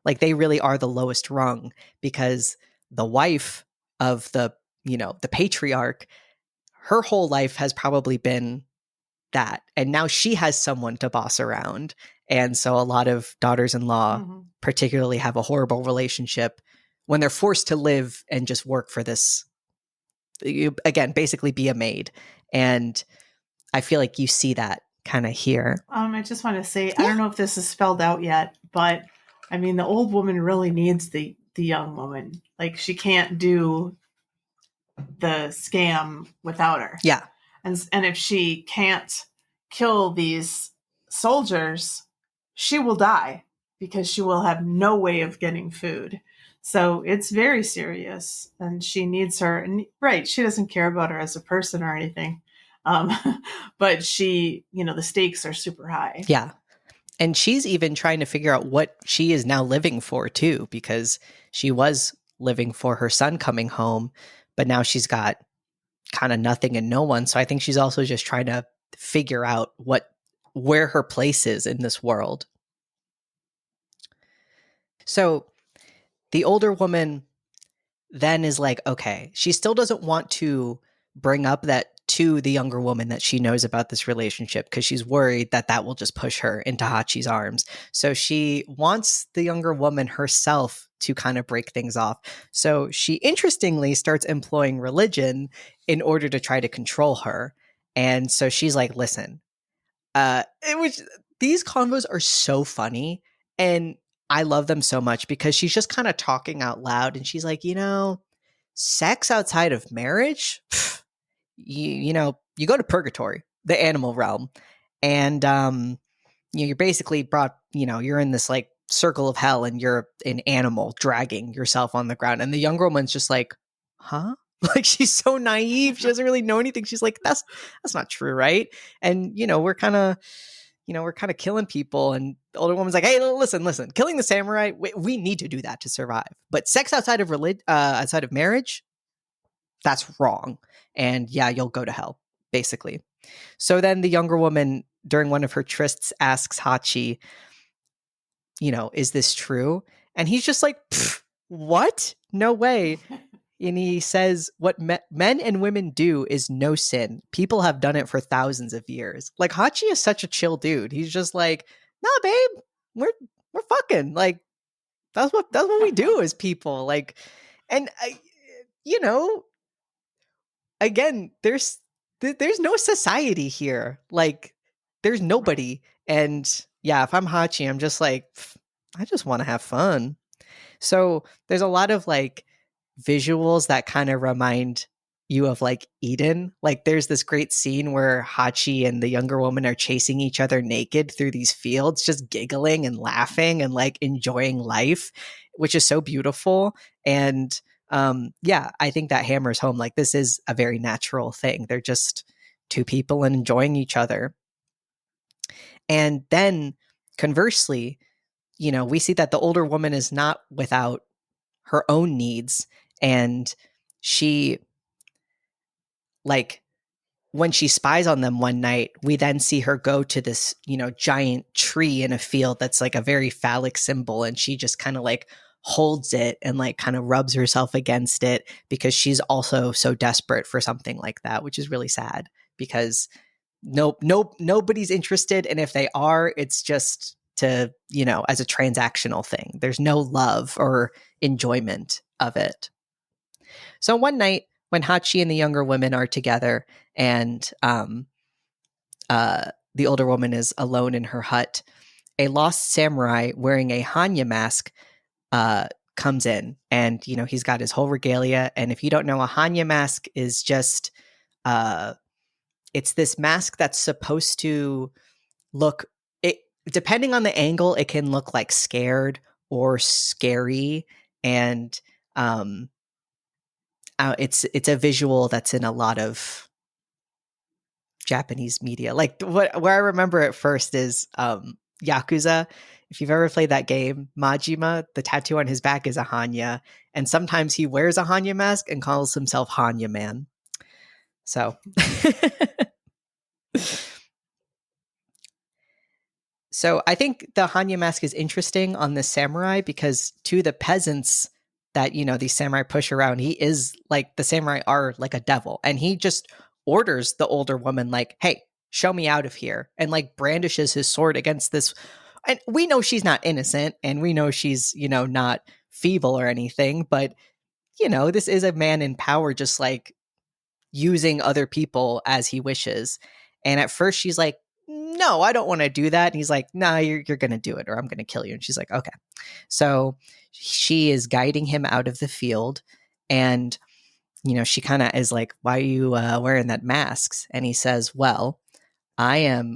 like they really are the lowest rung because the wife of the patriarch, her whole life has probably been that. And now she has someone to boss around. And so a lot of daughters-in-law particularly have a horrible relationship when they're forced to live and just work for this, again, basically be a maid. And I feel like you see that kind of here. I just want to say, I don't know if this is spelled out yet, but I mean, the old woman really needs the young woman. Like, she can't do the scam without her. Yeah. And if she can't kill these soldiers, she will die because she will have no way of getting food. So it's very serious, and she needs her. And right, she doesn't care about her as a person or anything, um, but she, the stakes are super high. Yeah. And she's even trying to figure out what she is now living for, too, because she was living for her son coming home, but now she's got kind of nothing and no one. So I think she's also just trying to figure out where her place is in this world. So the older woman then is like, okay, she still doesn't want to bring up that to the younger woman that she knows about this relationship because she's worried that that will just push her into Hachi's arms. So she wants the younger woman herself to kind of break things off. So she interestingly starts employing religion in order to try to control her. And so she's like, listen, these convos are so funny. And I love them so much because she's just kind of talking out loud and she's like, sex outside of marriage, you go to purgatory, the animal realm. And you're basically brought, you're in this like circle of hell and you're an animal dragging yourself on the ground. And the younger woman's just like, huh? Like she's so naive. She doesn't really know anything. She's like, that's not true, right? And we're kind of killing people. And the older woman's like, hey, listen, killing the samurai, we need to do that to survive. But sex outside of outside of marriage, that's wrong. And yeah, you'll go to hell, basically. So then the younger woman, during one of her trysts, asks Hachi, is this true? And he's just like, what? No way. And he says, what men and women do is no sin. People have done it for thousands of years. Like, Hachi is such a chill dude. He's just like, nah, babe, we're fucking. Like, that's what we do as people. Like, and again, there's no society here. Like, there's nobody. And yeah, if I'm Hachi, I'm just like, I just want to have fun. So there's a lot of like visuals that kind of remind you of like Eden. Like there's this great scene where Hachi and the younger woman are chasing each other naked through these fields, just giggling and laughing and like enjoying life, which is so beautiful. And yeah, I think that hammers home like this is a very natural thing. They're just two people and enjoying each other. And then conversely, we see that the older woman is not without her own needs. And she, like, when she spies on them one night, we then see her go to this, giant tree in a field that's like a very phallic symbol. And she just kind of like holds it and like kind of rubs herself against it because she's also so desperate for something like that, which is really sad because nobody's interested. And if they are, it's just to, as a transactional thing. There's no love or enjoyment of it. So one night when Hachi and the younger women are together and the older woman is alone in her hut, a lost samurai wearing a Hanya mask comes in and, he's got his whole regalia. And if you don't know, a Hanya mask is just, it's this mask that's supposed to look, depending on the angle, it can look like scared or scary. And it's a visual that's in a lot of Japanese media. Like where I remember it first is Yakuza. If you've ever played that game, Majima, the tattoo on his back is a Hanya, and sometimes he wears a Hanya mask and calls himself Hanya Man. So So I think the Hanya mask is interesting on the samurai because to the peasants that, these samurai push around, he is like, the samurai are like a devil. And he just orders the older woman like, hey, show me out of here. And like brandishes his sword against this. And we know she's not innocent and we know she's, not feeble or anything. But, this is a man in power just like using other people as he wishes. And at first she's like, no, I don't want to do that. And he's like, nah, you're going to do it or I'm going to kill you. And she's like, okay. So she is guiding him out of the field. And, she kind of is like, why are you wearing that mask? And he says, well, I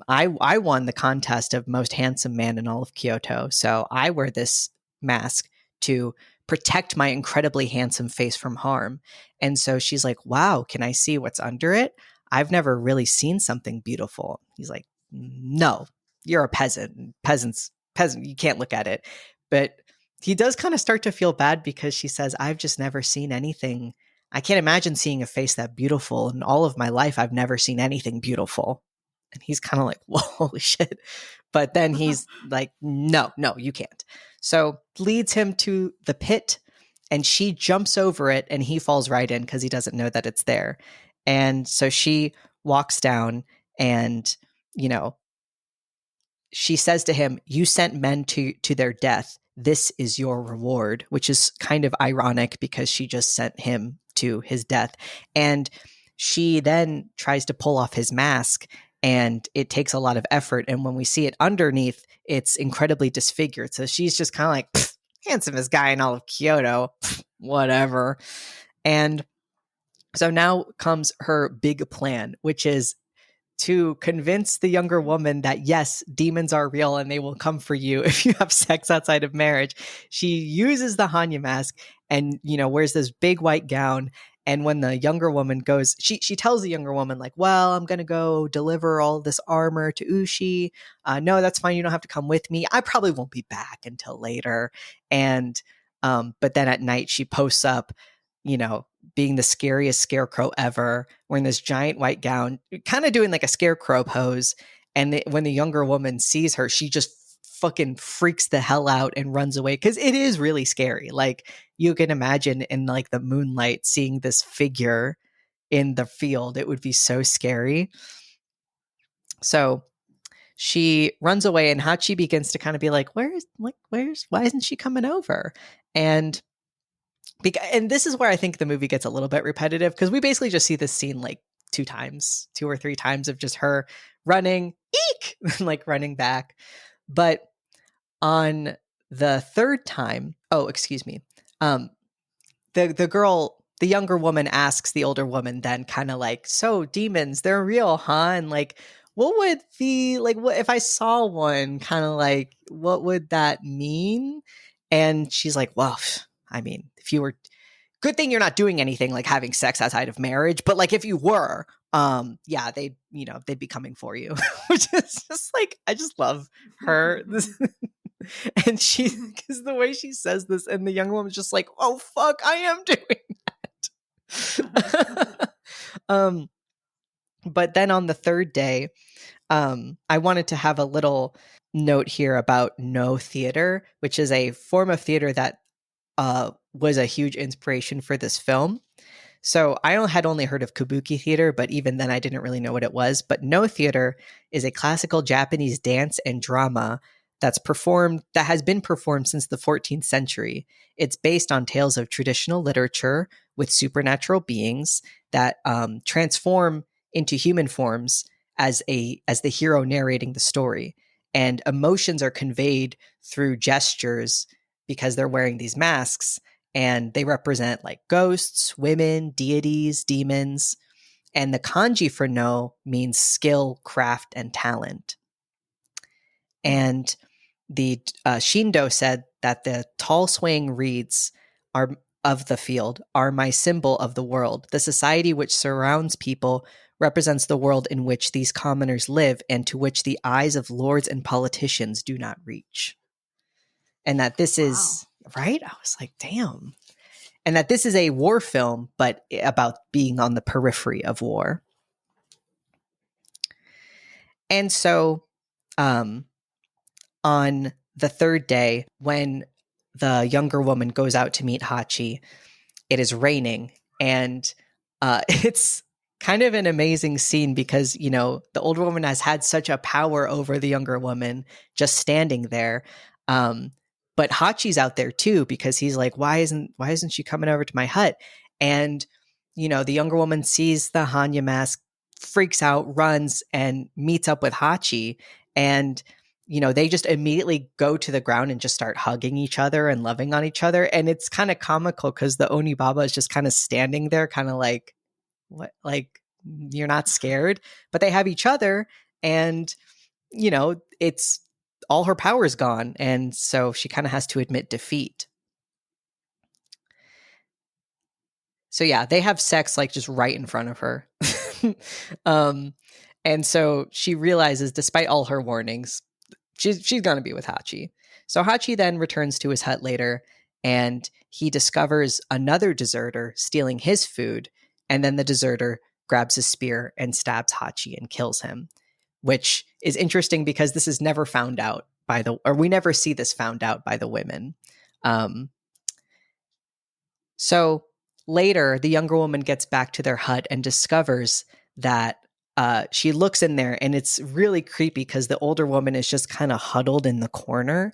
won the contest of most handsome man in all of Kyoto. So I wear this mask to protect my incredibly handsome face from harm. And so she's like, wow, can I see what's under it? I've never really seen something beautiful. He's like, no, you're a peasant. Peasant, you can't look at it. But he does kind of start to feel bad because she says, I've just never seen anything. I can't imagine seeing a face that beautiful. In all of my life, I've never seen anything beautiful. And he's kind of like, whoa, holy shit. But then he's like, no, you can't. So leads him to the pit, and she jumps over it, and he falls right in because he doesn't know that it's there. And so she walks down, and, she says to him, you sent men to their death. This is your reward, which is kind of ironic because she just sent him to his death. And she then tries to pull off his mask, and it takes a lot of effort. And when we see it underneath, it's incredibly disfigured. So she's just kind of like, handsomest guy in all of Kyoto, whatever. And so now comes her big plan, which is to convince the younger woman that, yes, demons are real and they will come for you if you have sex outside of marriage. She uses the Hanya mask and, wears this big white gown. And when the younger woman goes, she tells the younger woman, like, well, I'm going to go deliver all this armor to Ushi. No, that's fine. You don't have to come with me. I probably won't be back until later. And, but then at night she posts up, being the scariest scarecrow ever, wearing this giant white gown, kind of doing like a scarecrow pose. And when the younger woman sees her, she just fucking freaks the hell out and runs away because it is really scary. Like, you can imagine in like the moonlight seeing this figure in the field. It would be so scary. So she runs away, and Hachi begins to kind of be like, why isn't she coming over? And this is where I think the movie gets a little bit repetitive, because we basically just see this scene like two or three times of just her running, eek, like running back. But on the third time, the younger woman asks the older woman then kind of like, so demons, they're real, huh? And like, what would what if I saw one, kind of like, what would that mean? And she's like, well, I mean, if you were, good thing you're not doing anything like having sex outside of marriage, but like if you were, yeah, they'd be coming for you, which is just like, I just love her. And because the way she says this, and the young woman's just like, oh fuck, I am doing that. But then on the third day, I wanted to have a little note here about No theater, which is a form of theater that was a huge inspiration for this film. So I had only heard of kabuki theater, but even then I didn't really know what it was. But No theater is a classical Japanese dance and drama that has been performed since the 14th century. It's based on tales of traditional literature with supernatural beings that transform into human forms as the hero narrating the story. And emotions are conveyed through gestures because they're wearing these masks, and they represent like ghosts, women, deities, demons. And the kanji for no means skill, craft, and talent. And the Shindo said that the tall swaying reeds of the field are my symbol of the world. The society which surrounds people represents the world in which these commoners live and to which the eyes of lords and politicians do not reach. And that this is, right? I was like, damn. And that this is a war film, but about being on the periphery of war. And so on the third day, when the younger woman goes out to meet Hachi, it is raining. And it's kind of an amazing scene because, the older woman has had such a power over the younger woman just standing there. But Hachi's out there too, because he's like, why isn't she coming over to my hut? And, the younger woman sees the Hanya mask, freaks out, runs, and meets up with Hachi. And, they just immediately go to the ground and just start hugging each other and loving on each other. And it's kind of comical because the Onibaba is just kind of standing there, kind of like, what, like, you're not scared? But they have each other, and, it's all her power's gone. And so she kind of has to admit defeat. So yeah, they have sex like just right in front of her. And so she realizes, despite all her warnings, she's going to be with Hachi. So Hachi then returns to his hut later, and he discovers another deserter stealing his food, and then the deserter grabs a spear and stabs Hachi and kills him, which is interesting because this is never found out or we never see this found out by the women. So later, the younger woman gets back to their hut and discovers that she looks in there, and it's really creepy because the older woman is just kind of huddled in the corner.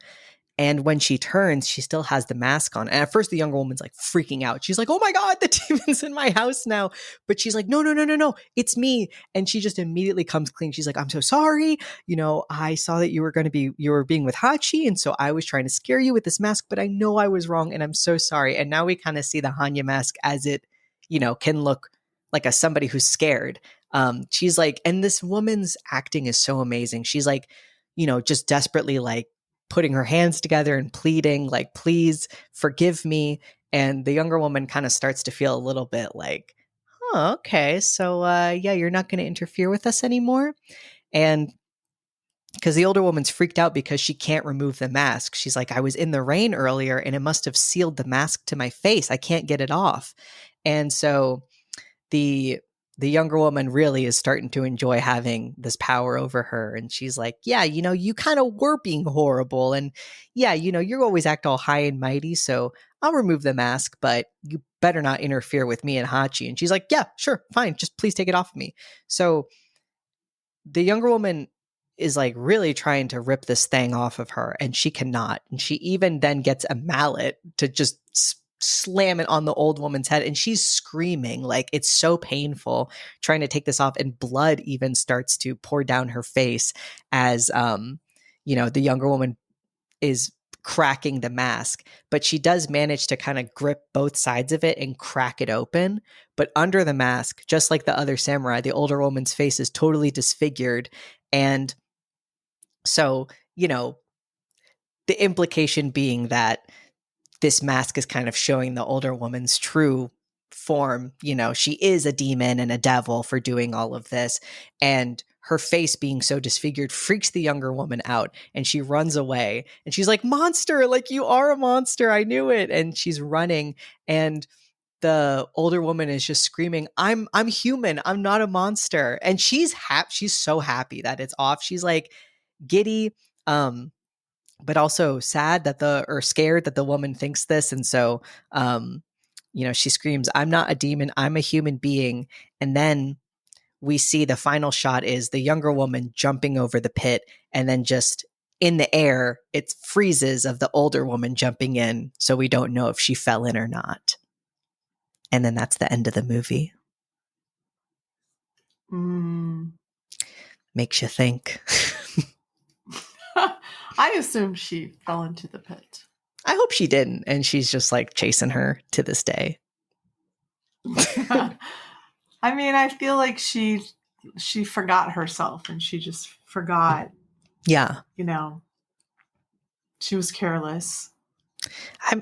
And when she turns, she still has the mask on. And at first, the younger woman's like freaking out. She's like, oh my God, the demon's in my house now. But she's like, no, it's me. And she just immediately comes clean. She's like, I'm so sorry. I saw that you were being with Hachi. And so I was trying to scare you with this mask, but I know I was wrong. And I'm so sorry. And now we kind of see the Hanya mask as it, can look like somebody who's scared. She's like, and this woman's acting is so amazing. She's like, just desperately like, putting her hands together and pleading, like, please forgive me. And the younger woman kind of starts to feel a little bit like, oh, okay. So, yeah, you're not going to interfere with us anymore. And because the older woman's freaked out because she can't remove the mask. She's like, I was in the rain earlier and it must have sealed the mask to my face. I can't get it off. And so the younger woman really is starting to enjoy having this power over her. And she's like, yeah, you kind of were being horrible. And yeah, you always act all high and mighty. So I'll remove the mask, but you better not interfere with me and Hachi. And she's like, yeah, sure, fine. Just please take it off of me. So the younger woman is like really trying to rip this thing off of her, and she cannot. And she even then gets a mallet to just slam it on the old woman's head, and she's screaming like it's so painful trying to take this off, and blood even starts to pour down her face as the younger woman is cracking the mask. But she does manage to kind of grip both sides of it and crack it open. But under the mask, just like the other samurai, the older woman's face is totally disfigured. And so the implication being that this mask is kind of showing the older woman's true form. She is a demon and a devil for doing all of this. And her face being so disfigured freaks the younger woman out, and she runs away. And she's like, monster, like you are a monster. I knew it. And she's running. And the older woman is just screaming, I'm human. I'm not a monster. And she's she's so happy that it's off. She's like giddy. But also sad or scared that the woman thinks this. And so, she screams, I'm not a demon, I'm a human being. And then we see the final shot is the younger woman jumping over the pit, and then just in the air, it freezes of the older woman jumping in. So we don't know if she fell in or not. And then that's the end of the movie. Makes you think. I assume she fell into the pit. I hope she didn't. And she's just like chasing her to this day. I mean, I feel like she forgot herself, and she just forgot. Yeah. She was careless.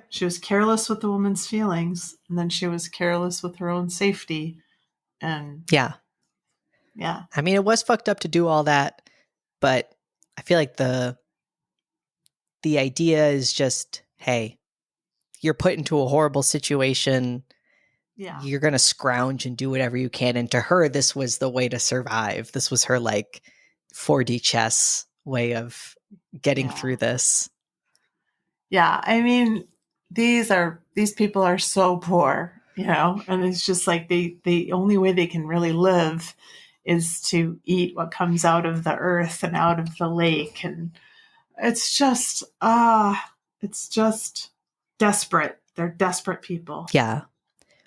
She was careless with the woman's feelings, and then she was careless with her own safety. And yeah. I mean, it was fucked up to do all that, but I feel like the idea is just, hey, you're put into a horrible situation. Yeah. You're going to scrounge and do whatever you can. And to her, this was the way to survive. This was her like 4D chess way of getting through this. Yeah. I mean, these people are so poor, and it's just like the only way they can really live is to eat what comes out of the earth and out of the lake. And it's just desperate. They're desperate people. Yeah.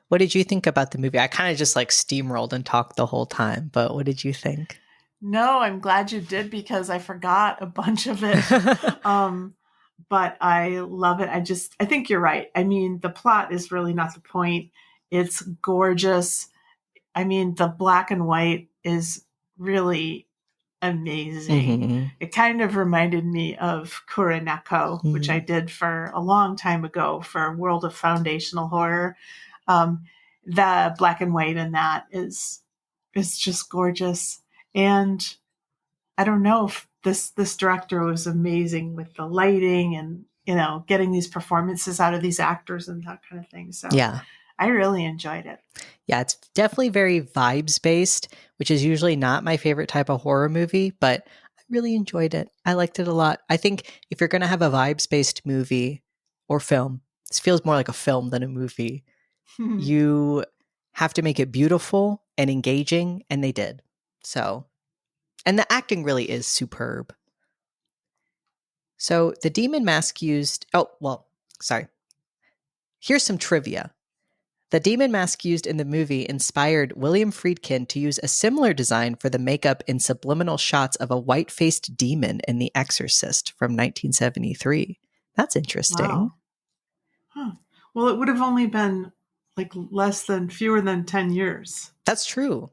What did you think about the movie? I kind of just like steamrolled and talked the whole time, but what did you think? No, I'm glad you did, because I forgot a bunch of it. But I love it. I think you're right. I mean, the plot is really not the point. It's gorgeous. I mean, the black and white is really amazing. Mm-hmm. It kind of reminded me of Kuroneko, which I did for a long time ago for World of Foundational Horror. And the black and white in that is just gorgeous. And I don't know if this director was amazing with the lighting and, getting these performances out of these actors and that kind of thing. So Yeah. I really enjoyed it. Yeah, it's definitely very vibes based, which is usually not my favorite type of horror movie, but I really enjoyed it. I liked it a lot. I think if you're going to have a vibes based movie or film, this feels more like a film than a movie. You have to make it beautiful and engaging, and they did. So, and the acting really is superb. So the demon mask used, here's some trivia. The demon mask used in the movie inspired William Friedkin to use a similar design for the makeup in subliminal shots of a white-faced demon in The Exorcist from 1973. That's interesting. Wow. Huh. Well, it would have only been like fewer than 10 years. That's true.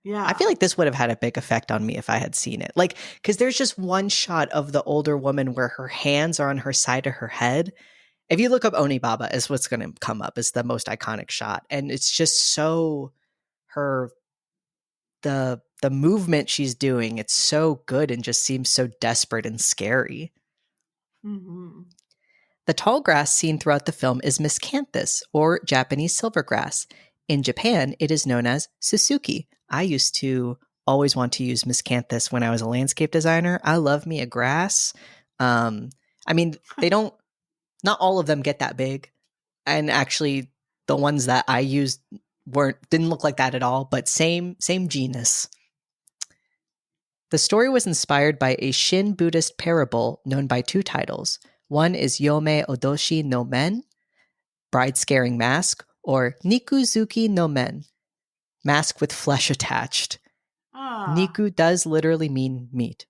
Yeah. I feel like this would have had a big effect on me if I had seen it. Like, because there's just one shot of the older woman where her hands are on her side of her head. If you look up ONIBABA, is what's going to come up. It's the most iconic shot. And it's just so the movement she's doing, it's so good and just seems so desperate and scary. Mm-hmm. The tall grass seen throughout the film is miscanthus, or Japanese silvergrass. In Japan, it is known as Suzuki. I used to always want to use miscanthus when I was a landscape designer. I love me a grass. I mean, not all of them get that big. And actually, the ones that I used didn't look like that at all, but same genus. The story was inspired by a Shin Buddhist parable known by two titles. One is Yome Odoshi no Men, Bride Scaring Mask, or Nikuzuki no Men, Mask with Flesh Attached. Niku does literally mean meat.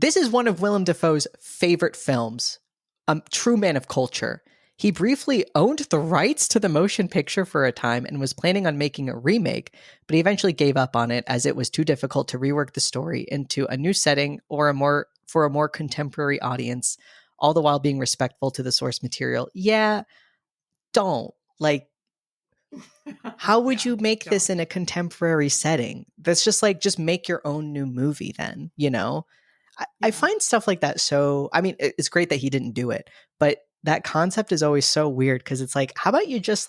This is one of Willem Dafoe's favorite films, a true man of culture. He briefly owned the rights to the motion picture for a time and was planning on making a remake, but he eventually gave up on it as it was too difficult to rework the story into a new setting or for a more contemporary audience, all the while being respectful to the source material. Yeah, don't. Like, how would you make this in a contemporary setting? That's just make your own new movie then, I find stuff like that it's great that he didn't do it, but that concept is always so weird because it's like, how about you just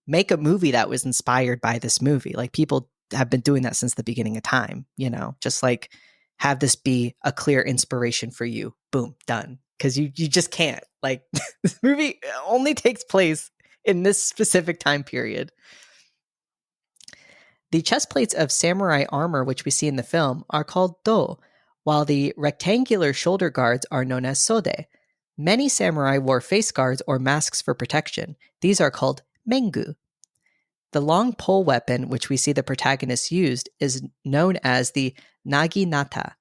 make a movie that was inspired by this movie? Like, people have been doing that since the beginning of time, just have this be a clear inspiration for you. Boom, done. Because you just can't. Like, this movie only takes place in this specific time period. The chest plates of samurai armor, which we see in the film, are called do, while the rectangular shoulder guards are known as sode. Many samurai wore face guards or masks for protection. These are called mengu. The long pole weapon, which we see the protagonist used, is known as the naginata.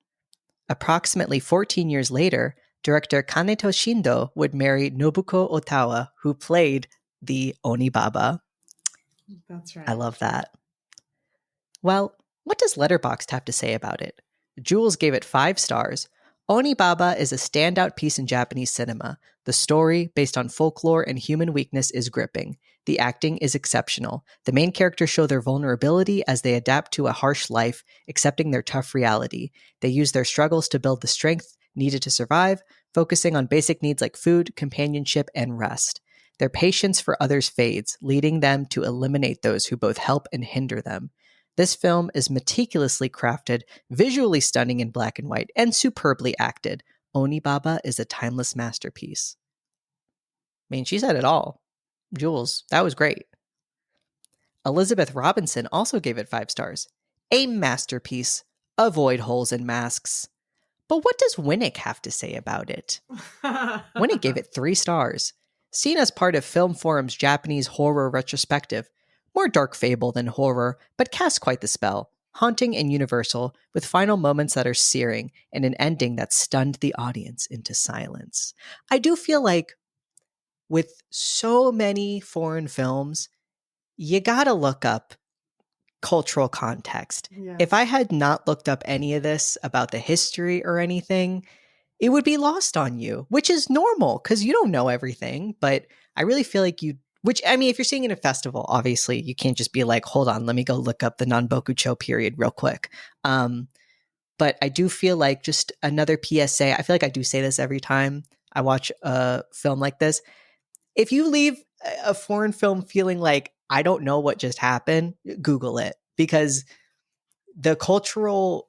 Approximately 14 years later, director Kaneto Shindo would marry Nobuko Otawa, who played the Onibaba. That's right. I love that. Well, what does Letterboxd have to say about it? Jules gave it 5 stars. Onibaba is a standout piece in Japanese cinema. The story, based on folklore and human weakness, is gripping. The acting is exceptional. The main characters show their vulnerability as they adapt to a harsh life, accepting their tough reality. They use their struggles to build the strength needed to survive, focusing on basic needs like food, companionship, and rest. Their patience for others fades, leading them to eliminate those who both help and hinder them. This film is meticulously crafted, visually stunning in black and white, and superbly acted. Onibaba is a timeless masterpiece. I mean, she said it all. Jules, that was great. Elizabeth Robinson also gave it 5 stars. A masterpiece. Avoid holes in masks. But what does Winnick have to say about it? Winnick gave it 3 stars. Seen as part of Film Forum's Japanese horror retrospective, more dark fable than horror, but casts quite the spell. Haunting and universal, with final moments that are searing and an ending that stunned the audience into silence. I do feel like with so many foreign films, you gotta look up cultural context. Yes. If I had not looked up any of this about the history or anything, it would be lost on you, which is normal because you don't know everything. But I really feel like which, I mean, if you're seeing in a festival, obviously you can't just be like, hold on, let me go look up the Nanbokucho period real quick. But I do feel like just another PSA. I feel like I do say this every time I watch a film like this. If you leave a foreign film feeling like, I don't know what just happened, Google it, because the cultural,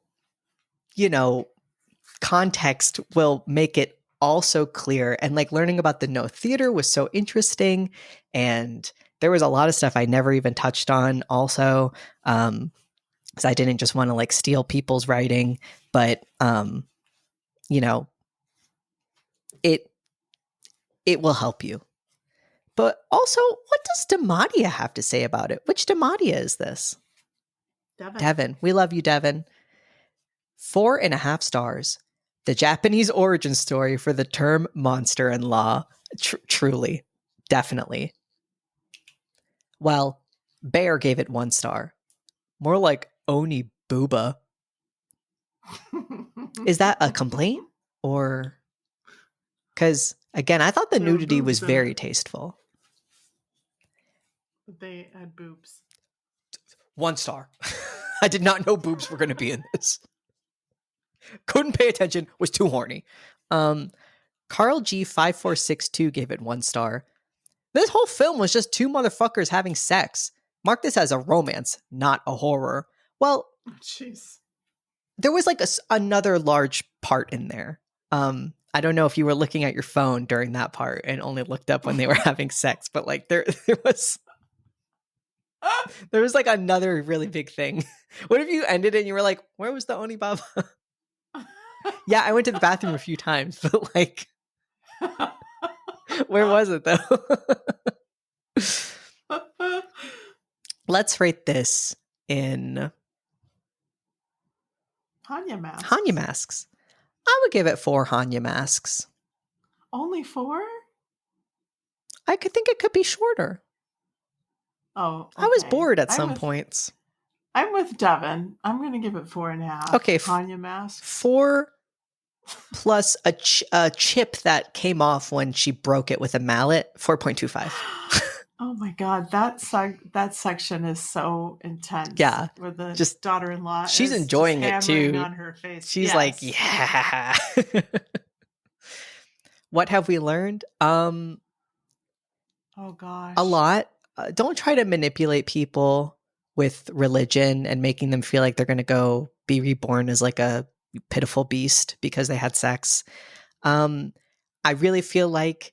context will make it all so clear. And like learning about the No Theater was so interesting. And there was a lot of stuff I never even touched on also. Because I didn't just want to like steal people's writing, but it will help you. But also, what does Demadia have to say about it? Which Demadia is this? Devin. We love you, Devin. 4.5 stars. The Japanese origin story for the term monster-in-law. Truly. Definitely. Well, Bear gave it 1 star. More like ONIBABA. Is that a complaint? Or... Because, again, I thought the nudity was very tasteful. They had boobs. 1 star. I did not know boobs were going to be in this. Couldn't pay attention. Was too horny. Carl G5462 gave it 1 star. This whole film was just 2 motherfuckers having sex. Mark this as a romance, not a horror. Well, jeez. There was like another large part in there. I don't know if you were looking at your phone during that part and only looked up when they were having sex, but like there was like another really big thing. What if you ended it and you were like, where was the Onibaba? Yeah, I went to the bathroom a few times, but like, where was it though? Let's rate this in Hanya masks. Hanya masks. I would give it 4 Hanya masks. Only 4? I could think it could be shorter. Oh, okay. I was bored at some points. I'm with Devin. I'm going to give it 4.5. Okay, Hanya masks. 4 plus a chip that came off when she broke it with a mallet. 4.25. Oh my God, that section is so intense. Yeah, where the just daughter-in-law she's is enjoying it too. On her face. She's like, yeah. What have we learned? Oh gosh, a lot. Don't try to manipulate people with religion and making them feel like they're going to go be reborn as like a pitiful beast because they had sex. I really feel like,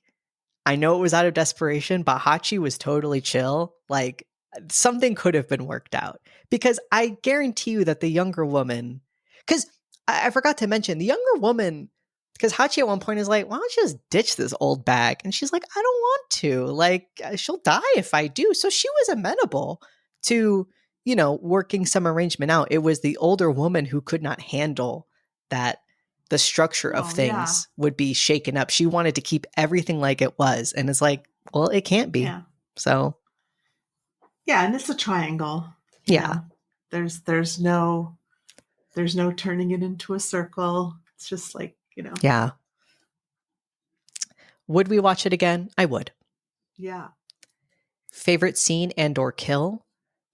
I know it was out of desperation, but Hachi was totally chill. Like, something could have been worked out. Because I guarantee you that the younger woman... Because I forgot to mention, the younger woman... Because Hachi at one point is like, why don't you just ditch this old bag? And she's like, I don't want to. Like, she'll die if I do. So she was amenable to, working some arrangement out. It was the older woman who could not handle that the structure of things would be shaken up. She wanted to keep everything like it was. And it's like, well, it can't be. Yeah. So. Yeah. And it's a triangle. Yeah. There's no turning it into a circle. It's just like, Yeah. Would we watch it again? I would. Yeah. Favorite scene and or kill?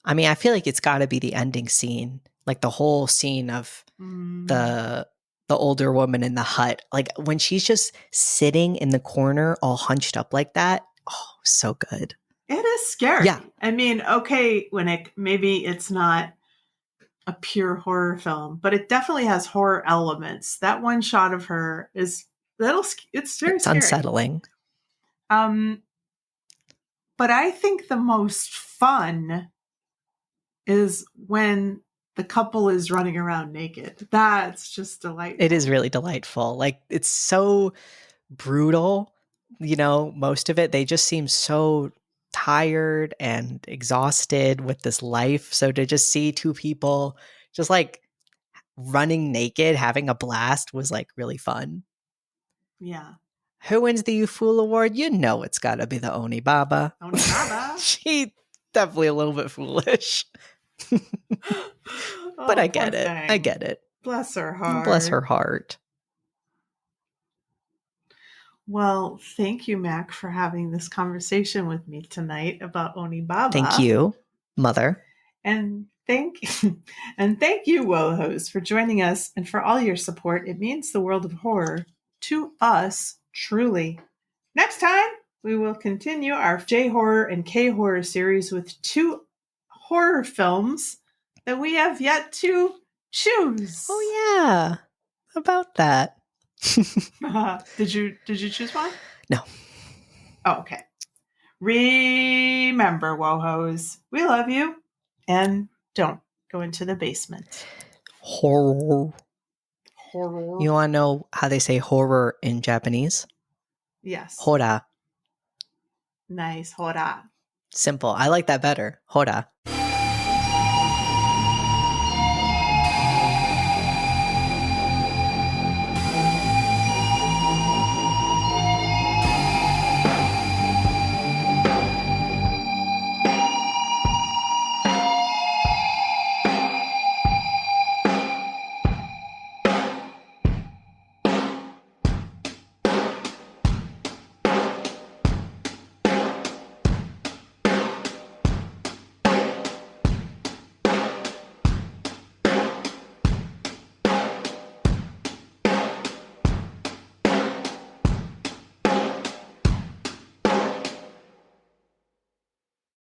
I mean, I feel like it's got to be the ending scene. Like the whole scene of the older woman in the hut, like when she's just sitting in the corner all hunched up like that. Oh, so good. It is scary. Yeah. I mean, okay, maybe it's not a pure horror film, but it definitely has horror elements. That one shot of her it's very scary. Unsettling. But I think the most fun is when the couple is running around naked. That's just delightful. It is really delightful. Like, it's so brutal, most of it. They just seem so tired and exhausted with this life. So to just see 2 people just like running naked, having a blast was like really fun. Yeah. Who wins the You Fool Award? It's got to be the Onibaba. Onibaba. She definitely a little bit foolish. But I get it. Thing. I get it. Bless her heart. Bless her heart. Well, thank you, Mac, for having this conversation with me tonight about ONIBABA. Thank you, Mother. And thank and thank you, WoHos, for joining us and for all your support. It means the world of horror to us, truly. Next time, we will continue our J-horror and K-horror series with 2 horror films that we have yet to choose. Oh yeah, about that. Did you choose one? No. Oh, okay. Remember, WoHos, we love you, and don't go into the basement. Horror. Horror. You want to know how they say horror in Japanese? Yes. Hora. Nice. Hora. Simple. I like that better. Hora.